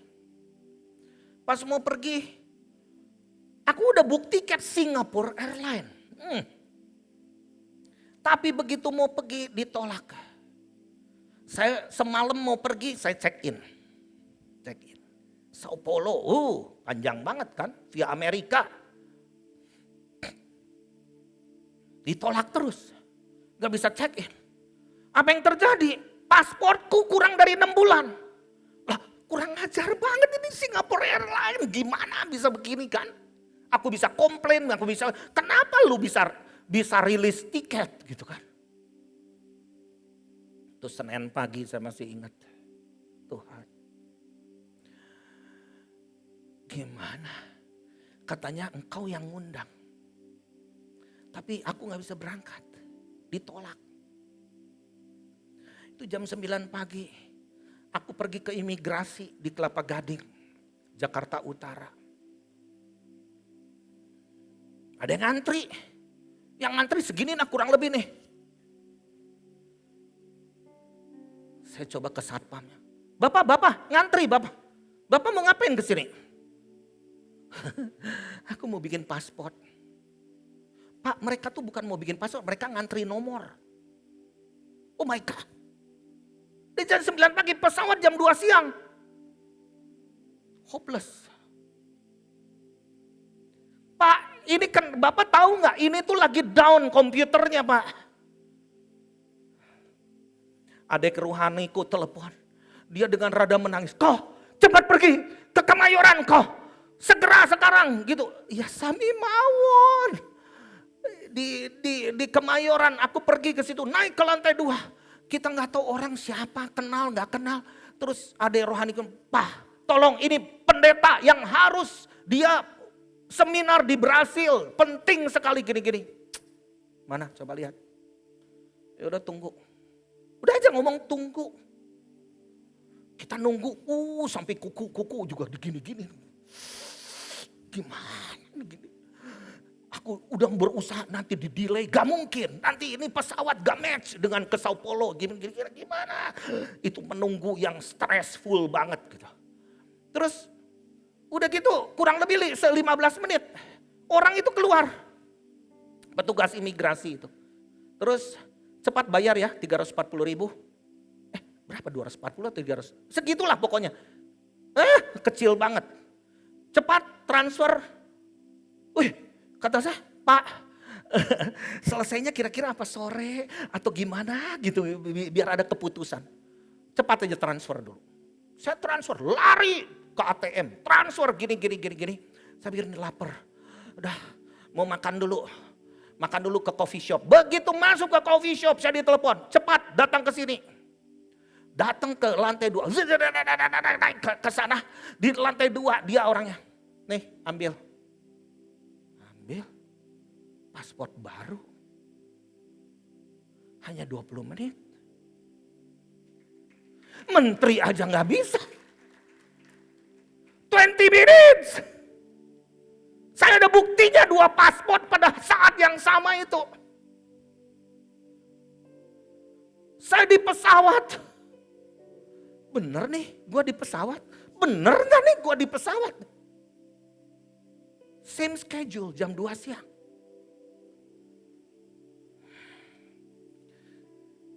aku udah book tiket Singapore Airlines. Tapi begitu mau pergi ditolak. Saya semalam mau pergi, saya check in. Sao Paulo, panjang banget kan, via Amerika. Ditolak terus, gak bisa check in. Apa yang terjadi? Pasportku kurang dari 6 bulan. Lah, kurang ajar banget ini Singapore Airlines, gimana bisa begini kan? Aku bisa komplain, kenapa lu bisa rilis tiket gitu kan. Terus Senin pagi saya masih ingat, Tuhan, gimana? Katanya engkau yang ngundang. Tapi aku gak bisa berangkat, ditolak. Itu jam 9 pagi, aku pergi ke imigrasi di Kelapa Gading, Jakarta Utara. Ada yang ngantri segini nah kurang lebih nih. Saya coba ke satpamnya. Bapak, ngantri Bapak. Bapak mau ngapain ke sini? Aku mau bikin paspor. Pak, mereka tuh bukan mau bikin paspor, mereka ngantri nomor. Oh my God. Di jam 9 pagi, pesawat jam 2 siang. Hopeless. Pak, ini kan Bapak tahu nggak? Ini tuh lagi down komputernya Pak. Adik rohaniku telepon. Dia dengan rada menangis. Kau cepat pergi ke Kemayoran kau. Segera sekarang gitu. Ya sami mawon. Di Kemayoran aku pergi ke situ. Naik ke lantai 2. Kita nggak tahu orang siapa. Kenal nggak kenal. Terus adik rohaniku. Pak tolong ini pendeta yang harus dia seminar di Brasil. Penting sekali gini-gini. Mana coba lihat. Ya udah tunggu. Udah aja ngomong tunggu. Kita nunggu, sampai kuku juga digini-gini. Gimana gini? Aku udah berusaha nanti di delay, gak mungkin. Nanti ini pesawat gak match dengan ke Sao Paulo, gimana? Itu menunggu yang stressful banget gitu. Terus udah gitu kurang lebih 15 menit. Orang itu keluar. Petugas imigrasi itu. Terus cepat bayar ya 340.000. Berapa 240 atau 300? Segitulah pokoknya. Kecil banget. Cepat transfer. Wih, kata saya, Pak, selesainya kira-kira apa sore atau gimana gitu biar ada keputusan. Cepat aja transfer dulu. Saya transfer, lari ke ATM, transfer gini. Saya pikir ini lapar. Udah, mau makan dulu. Makan dulu ke coffee shop. Begitu masuk ke coffee shop saya ditelepon. Cepat datang ke sini. Datang ke lantai 2. Ke sana. Di lantai 2 dia orangnya. Nih ambil. Ambil. Paspor baru. Hanya 20 menit. Menteri aja gak bisa. 20 minutes. Saya ada buktinya 2 paspor pada saat yang sama itu. Saya di pesawat. Bener nih gue di pesawat. Bener gak nih gue di pesawat? Same schedule jam 2 siang.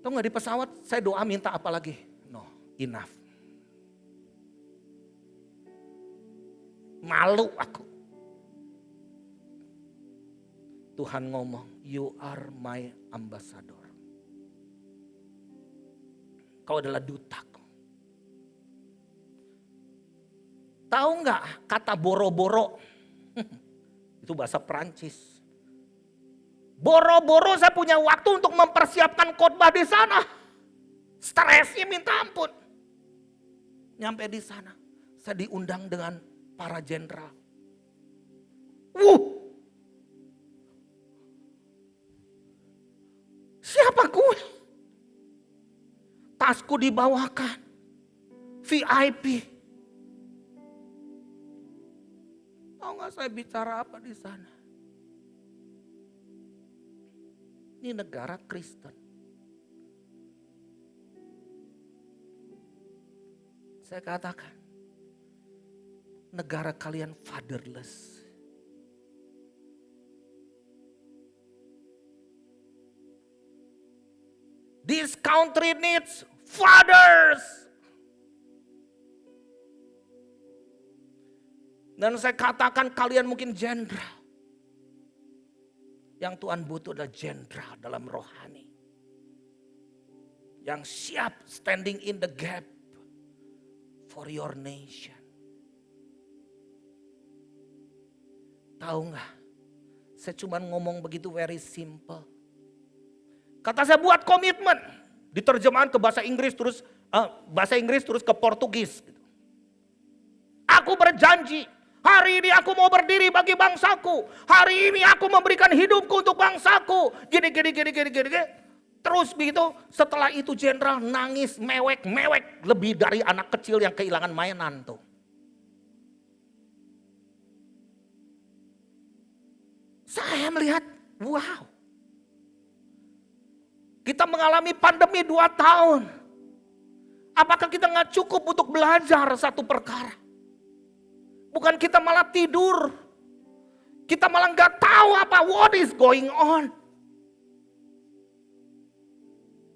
Tahu gak di pesawat saya doa minta apa lagi? No, enough. Malu aku. Tuhan ngomong, you are my ambassador. Kau adalah dutaku. Tahu nggak kata boro-boro? Itu bahasa Perancis. Boro-boro saya punya waktu untuk mempersiapkan khotbah di sana. Stresnya minta ampun. Nyampe di sana, saya diundang dengan para jenderal. Siapa gue? Tasku dibawakan. VIP. Tahu gak saya bicara apa di sana? Ini negara Kristen. Saya katakan, negara kalian fatherless. This country needs fathers. Dan saya katakan kalian mungkin jenderal. Yang Tuhan butuh adalah jenderal dalam rohani. Yang siap standing in the gap for your nation. Tahu gak? Saya cuma ngomong begitu very simple. Kata saya buat komitmen. Diterjemahan ke bahasa Inggris terus ke Portugis. Aku berjanji. Hari ini aku mau berdiri bagi bangsaku. Hari ini aku memberikan hidupku untuk bangsaku. Gini. Terus begitu setelah itu jenderal nangis mewek. Lebih dari anak kecil yang kehilangan mainan tuh. Saya melihat wow. Kita mengalami pandemi 2 tahun. Apakah kita nggak cukup untuk belajar satu perkara? Bukan kita malah tidur. Kita malah nggak tahu apa what is going on.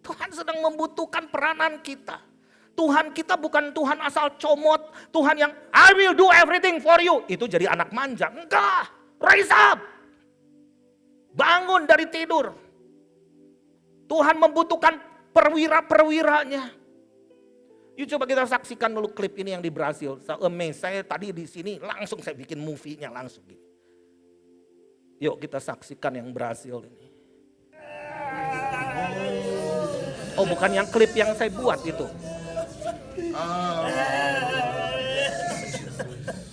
Tuhan sedang membutuhkan peranan kita. Tuhan kita bukan Tuhan asal comot. Tuhan yang I will do everything for you. Itu jadi anak manja. Enggak. Rise up. Bangun dari tidur. Tuhan membutuhkan perwira-perwiranya. Yuk coba kita saksikan dulu klip ini yang di Brasil. Saya tadi di sini langsung saya bikin movie-nya langsung. Yuk kita saksikan yang Brasil ini. Oh bukan yang klip yang saya buat itu.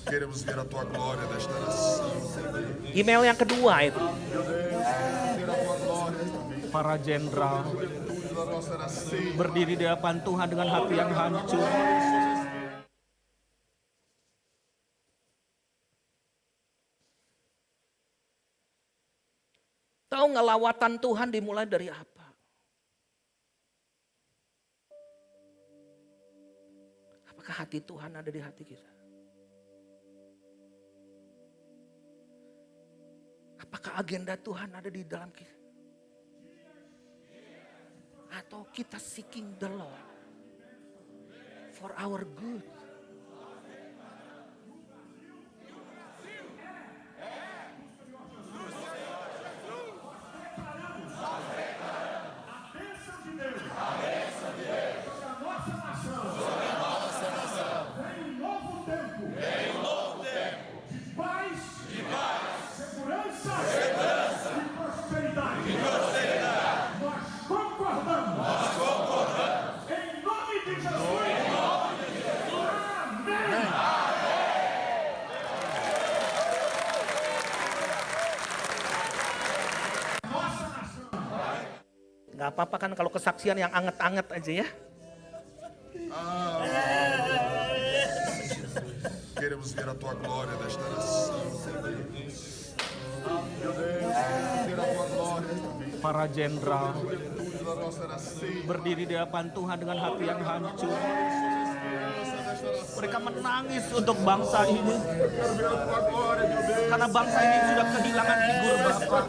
Queremos ver a tua glória nesta nação. Email yang kedua itu. Para jenderal berdiri di hadapan Tuhan dengan hati yang hancur. Tahu nggak lawatan Tuhan dimulai dari apa? Apakah hati Tuhan ada di hati kita? Apakah agenda Tuhan ada di dalam kita? Atau kita seeking the Lord for our good? Gak apa-apa kan kalau kesaksian yang anget-anget aja ya. Queremos ver a tua glória nesta nação. Para jenderal berdiri di hadapan Tuhan dengan hati yang hancur. Mereka menangis untuk bangsa ini. Karena bangsa ini sudah kehilangan figur Bapa.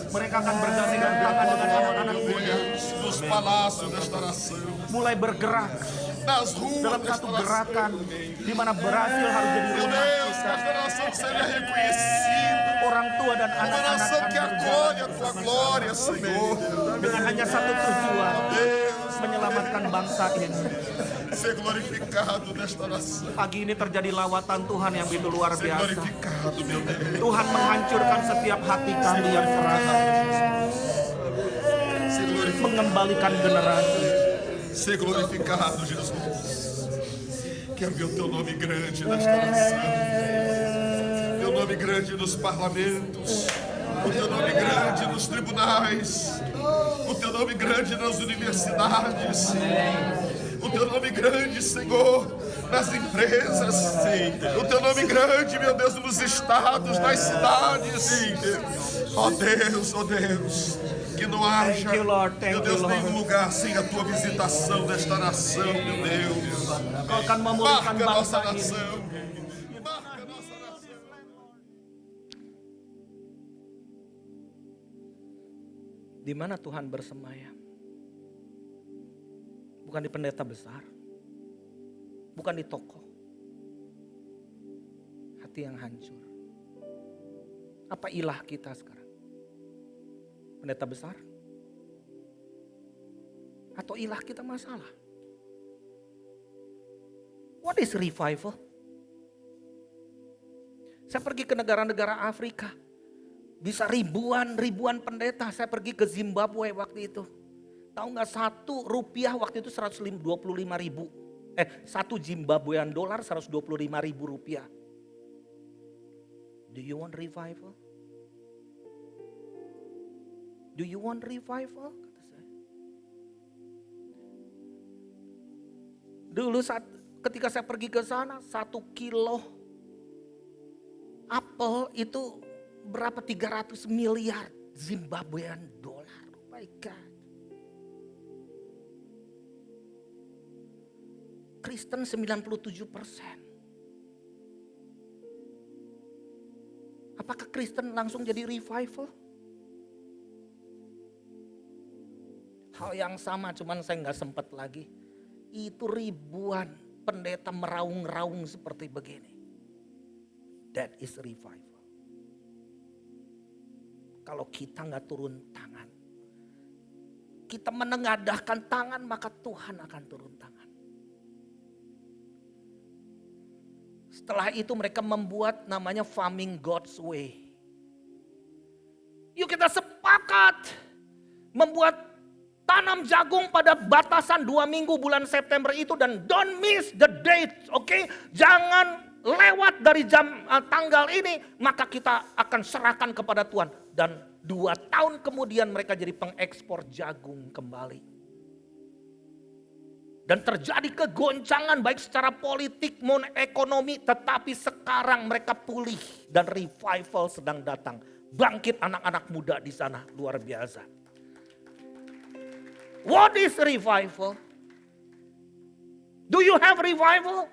Mereka akan bergandengan tangan dengan anak-anak muda. Nos palácios desta nação. Mulai bergerak Nas ruas dalam desta satu nação. gerakan di mana Brasil harus jadi Meu rumah Deus, kita. esta nação que seja reconhecida. Orang tua dan Uma anak-anak nação akan que berjalan acolhe a tua glória, Senhor. dengan hanya satu tujuan, Deus, menyelamatkan bangsa ini. ser glorificado nesta nação. Pagi ini terjadi lawatan Tuhan yang begitu luar Ser biasa. glorificado, meu Deus. Tuhan menghancurkan setiap hati kami yang serakah, Ser glorificado, mengembalikan generasi. ser glorificado, Jesus. Quero ver o teu nome grande nesta nação. Teu nome grande nos parlamentos. O teu nome grande nos tribunais. O teu nome grande nas universidades. O teu nome grande, Senhor, nas empresas. O teu nome grande, meu Deus, nos estados, nas cidades. Ó Deus, que não haja, Thank you, Lord. Thank meu Deus, you, Lord. nenhum lugar sem a tua visitação nesta nação, meu Deus. Kau akan memulihkan Marca nossa bangsa ini. nação. Marca nossa nação. Di mana Tuhan bersemayam? Bukan di pendeta besar. Bukan di tokoh. Hati yang hancur. Apa ilah kita sekarang? Pendeta besar? Atau ilah kita masalah? What is revival? Saya pergi ke negara-negara Afrika. Bisa ribuan pendeta. Saya pergi ke Zimbabwe waktu itu. Tahu nggak Rp1 waktu itu 125.000. Satu Zimbabwean dolar 125.000 rupiah. Do you want revival? Do you want revival? Kata saya. Dulu ketika saya pergi ke sana 1 kilo apel itu berapa 300 miliar Zimbabwean dolar. Oh my God. Kristen 97%. Apakah Kristen langsung jadi revival? Hal yang sama, cuman saya nggak sempat lagi. Itu ribuan pendeta meraung-raung seperti begini. That is revival. Kalau kita nggak turun tangan, kita menengadahkan tangan, maka Tuhan akan turun tangan. Setelah itu mereka membuat namanya farming God's way. Yuk kita sepakat membuat tanam jagung pada batasan 2 minggu bulan September itu dan don't miss the date, oke? Jangan lewat dari tanggal ini, maka kita akan serahkan kepada Tuhan. Dan 2 tahun kemudian mereka jadi pengekspor jagung kembali. Dan terjadi kegoncangan baik secara politik maupun ekonomi, tetapi sekarang mereka pulih dan revival sedang datang. Bangkit anak-anak muda di sana, luar biasa. What is revival? Do you have revival?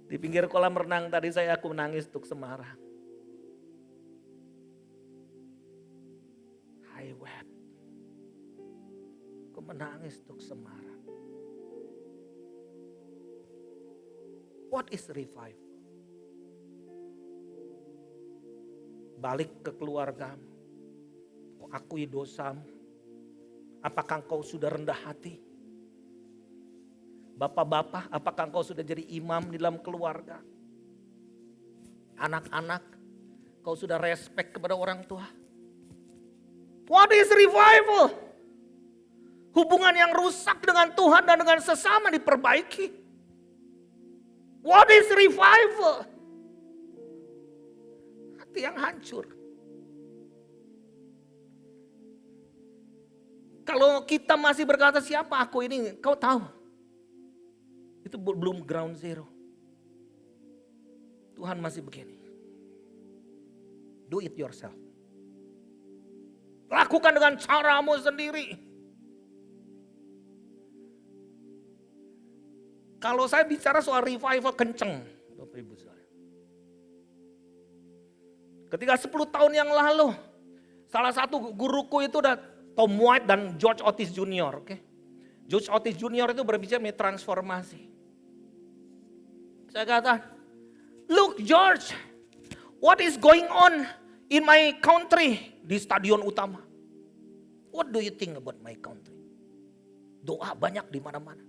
Di pinggir kolam renang tadi aku menangis untuk Semarang. I wept. Aku menangis untuk Semarang. What is revival? Balik ke keluargamu. Kau akui dosamu. Apakah engkau sudah rendah hati? Bapak-bapak, apakah engkau sudah jadi imam di dalam keluarga? Anak-anak, kau sudah respect kepada orang tua? What is revival? Hubungan yang rusak dengan Tuhan dan dengan sesama diperbaiki. What is revival? Hati yang hancur. Kalau kita masih berkata siapa aku ini, kau tahu. Itu belum ground zero. Tuhan masih begini. Do it yourself. Lakukan dengan caramu sendiri. Kalau saya bicara soal revival kenceng, Bapak Ibu Saudara. Ketika 10 tahun yang lalu, salah satu guruku itu udah Tom White dan George Otis Jr. Okay? George Otis Jr. itu berbicara mengenai transformasi. Saya kata, look George, what is going on in my country di stadion utama? What do you think about my country? Doa banyak di mana-mana.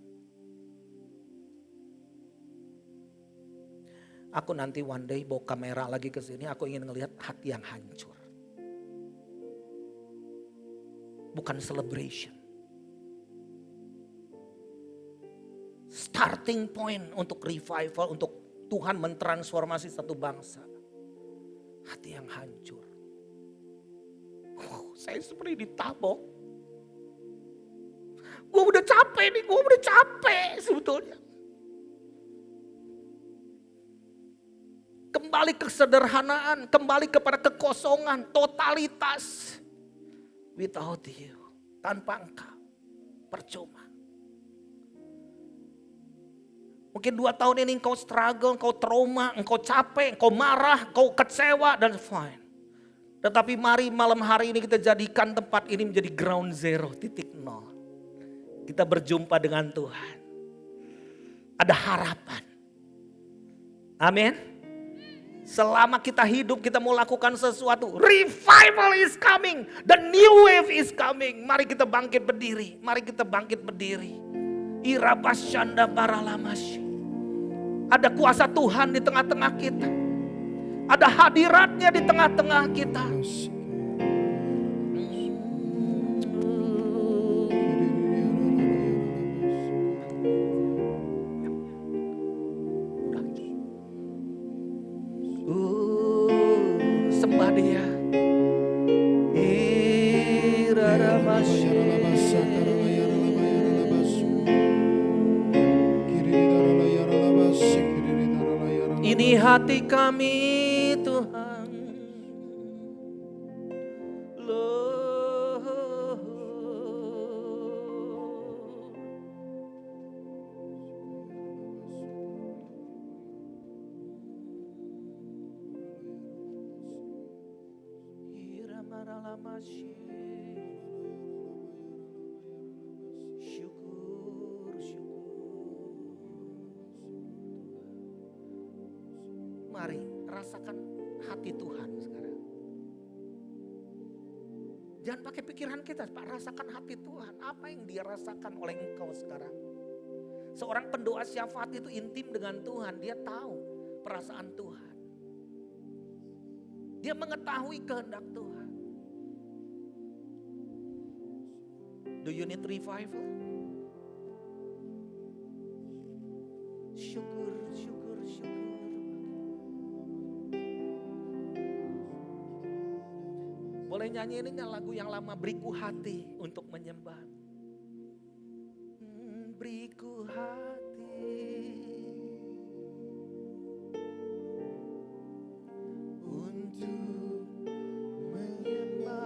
Aku nanti one day bawa kamera lagi ke sini, aku ingin ngelihat hati yang hancur. Bukan celebration. Starting point untuk revival, untuk Tuhan mentransformasi satu bangsa. Hati yang hancur. Saya seperti ditabok. Gue udah capek sebetulnya. Kembali kesederhanaan, kembali kepada kekosongan, totalitas. Without you, tanpa engkau, percuma. Mungkin 2 tahun ini engkau struggle, engkau trauma, engkau capek, engkau marah, engkau kecewa dan fine. Tetapi mari malam hari ini kita jadikan tempat ini menjadi ground zero, titik nol. Kita berjumpa dengan Tuhan. Ada harapan. Amin. Selama kita hidup kita mau lakukan sesuatu. Revival is coming. The new wave is coming. Mari kita bangkit berdiri. Irabasyanda baralamasy. Ada kuasa Tuhan di tengah-tengah kita. Ada hadiratnya di tengah-tengah kita. Sembah dia. Ini hati kami Tuhan. Lord. Syukur, syukur. Mari rasakan hati Tuhan sekarang. Jangan pakai pikiran kita, Pak. Rasakan hati Tuhan. Apa yang dia rasakan oleh engkau sekarang? Seorang pendoa syafaat itu intim dengan Tuhan. Dia tahu perasaan Tuhan. Dia mengetahui kehendak Tuhan. Do you need revival? Syukur, syukur, syukur. Boleh nyanyi ini nggak lagu yang lama, Beriku Hati untuk menyembah. Beriku hati untuk menyembahmu.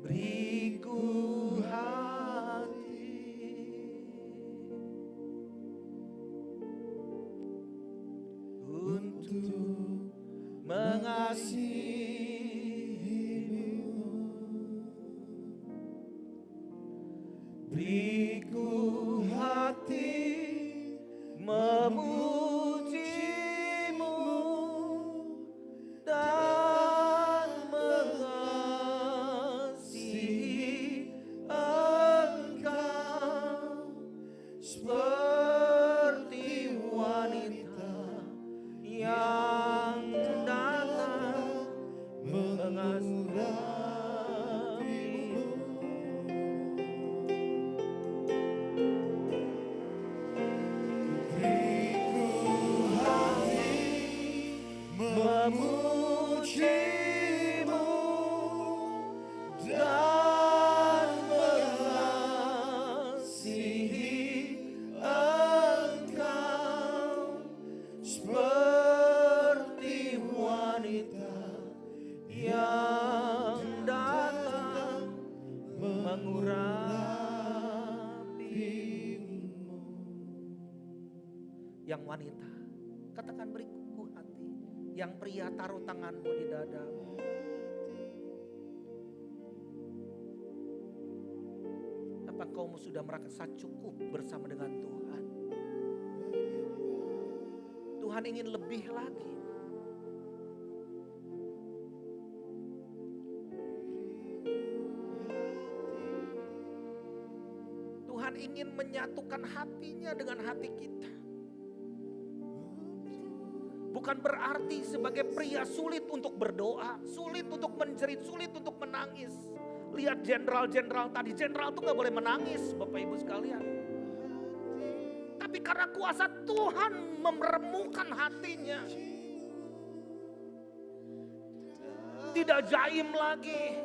Beriku hati untuk mengasihimu. Beriku hati memujimu dan mengasihi Engkau seperti wanita yang datang mengasihi. Memujimu dan mengasihi Engkau seperti wanita yang datang mengurapimu. Yang wanita, katakan beriku hati. Yang pria, taruh tanganmu di dadamu. Apa kau sudah merasa cukup bersama dengan Tuhan? Tuhan ingin lebih lagi. Tuhan ingin menyatukan hatinya dengan hati kita. Bukan berarti sebagai pria sulit untuk berdoa, sulit untuk menjerit, sulit untuk menangis. Lihat jenderal-jenderal tadi, jenderal tuh gak boleh menangis Bapak Ibu sekalian. Tapi karena kuasa Tuhan memeremukkan hatinya. Tidak jaim lagi,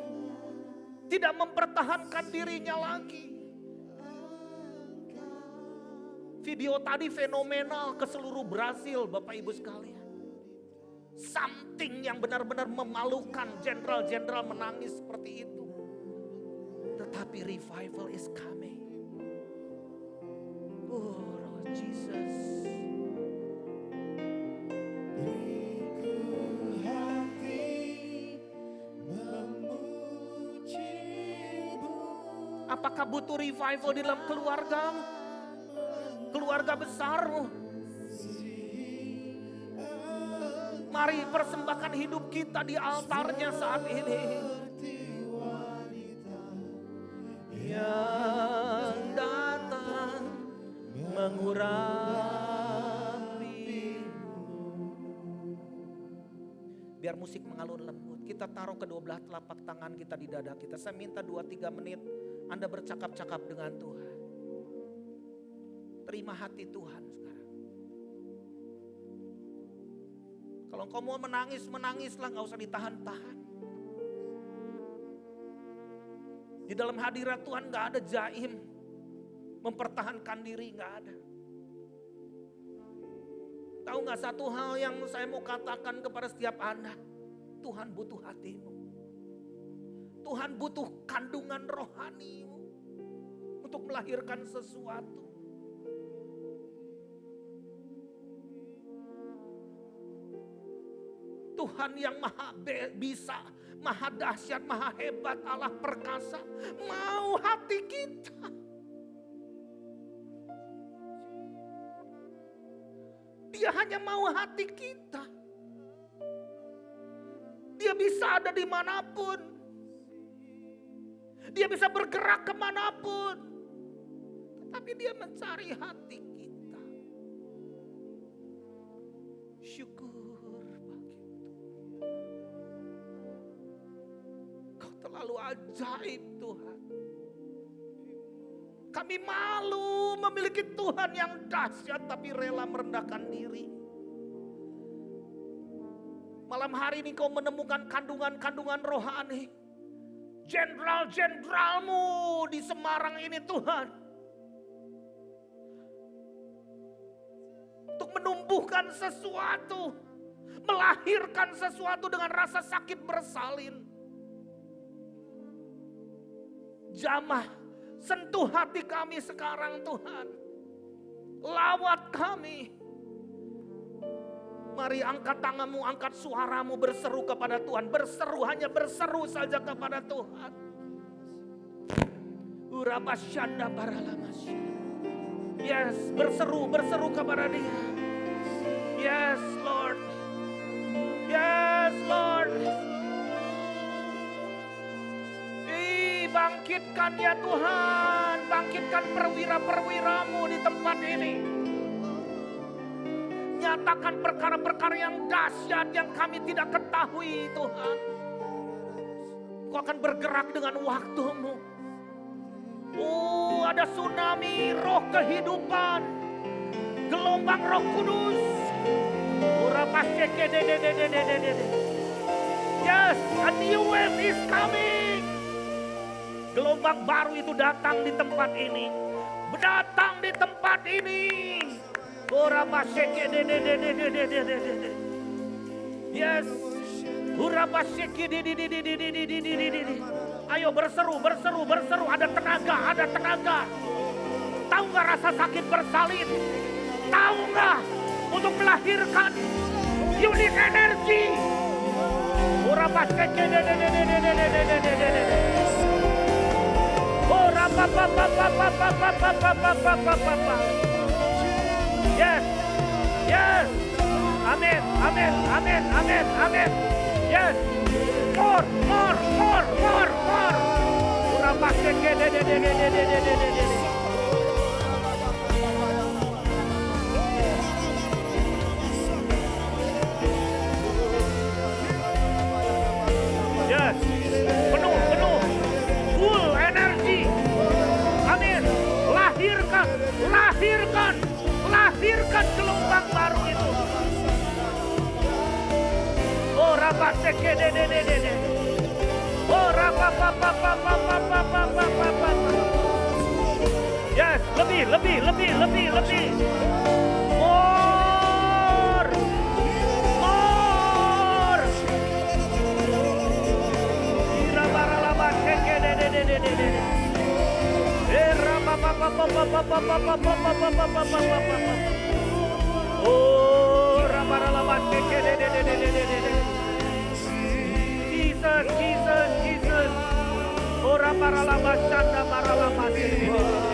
tidak mempertahankan dirinya lagi. Video tadi fenomenal ke seluruh Brasil Bapak Ibu sekalian. Something yang benar-benar memalukan, jenderal-jenderal menangis seperti itu. Tetapi revival is coming. Oh Lord Jesus. Beriku hati memujimu. Apakah butuh revival di dalam keluargamu? Keluarga besarmu? Mari persembahkan hidup kita di altarnya saat ini. Yang datang mengurapimu. Biar musik mengalun lembut. Kita taruh kedua belah telapak tangan kita di dada kita. Saya minta 2-3 menit Anda bercakap-cakap dengan Tuhan. Terima hati Tuhan sekarang. Kalau engkau mau menangis, menangislah, gak usah ditahan-tahan. Di dalam hadirat Tuhan gak ada jaim, mempertahankan diri gak ada. Tahu gak satu hal yang saya mau katakan kepada setiap Anda? Tuhan butuh hatimu. Tuhan butuh kandungan rohanimu untuk melahirkan sesuatu. Tuhan yang maha bisa, maha dahsyat, maha hebat, Allah perkasa, mau hati kita. Dia hanya mau hati kita. Dia bisa ada dimanapun. Dia bisa bergerak kemanapun. Tetapi dia mencari hati kita. Syukur bagi Tuhan. Kau terlalu ajaib Tuhan. Kami malu memiliki Tuhan yang dahsyat tapi rela merendahkan diri. Malam hari ini kau menemukan kandungan-kandungan rohani. Jenderal-jenderalmu di Semarang ini Tuhan. Untuk menumbuhkan sesuatu. Melahirkan sesuatu dengan rasa sakit bersalin. Jamah. Sentuh hati kami sekarang Tuhan. Lawat kami. Mari angkat tanganmu, angkat suaramu, berseru kepada Tuhan. Berseru, hanya berseru saja kepada Tuhan. Urapasyanda baralamasya. Yes, berseru kepada Dia. Yes Lord. Yes Lord. Bangkitkan ya Tuhan, bangkitkan perwira-perwiramu di tempat ini. Nyatakan perkara-perkara yang dahsyat yang kami tidak ketahui Tuhan. Kau akan bergerak dengan waktumu. Oh, ada tsunami roh kehidupan, gelombang Roh Kudus. Yes, a new wave is coming. Gelombang baru itu datang di tempat ini. Datang di tempat ini. Yes. Ayo berseru. Ada tenaga. Tahu gak rasa sakit bersalin? Tahu gak untuk melahirkan unit energi? Yes. Amin. Yes. More. Yes. Penuh. Full energi. Amin. Lahirkan gelombang baru itu. Oh rabaseke de. Oh yes, lebih. More. Irabaralabaseke de. Oh, Jesus. Oh, rabaralabashanda maralabaseke.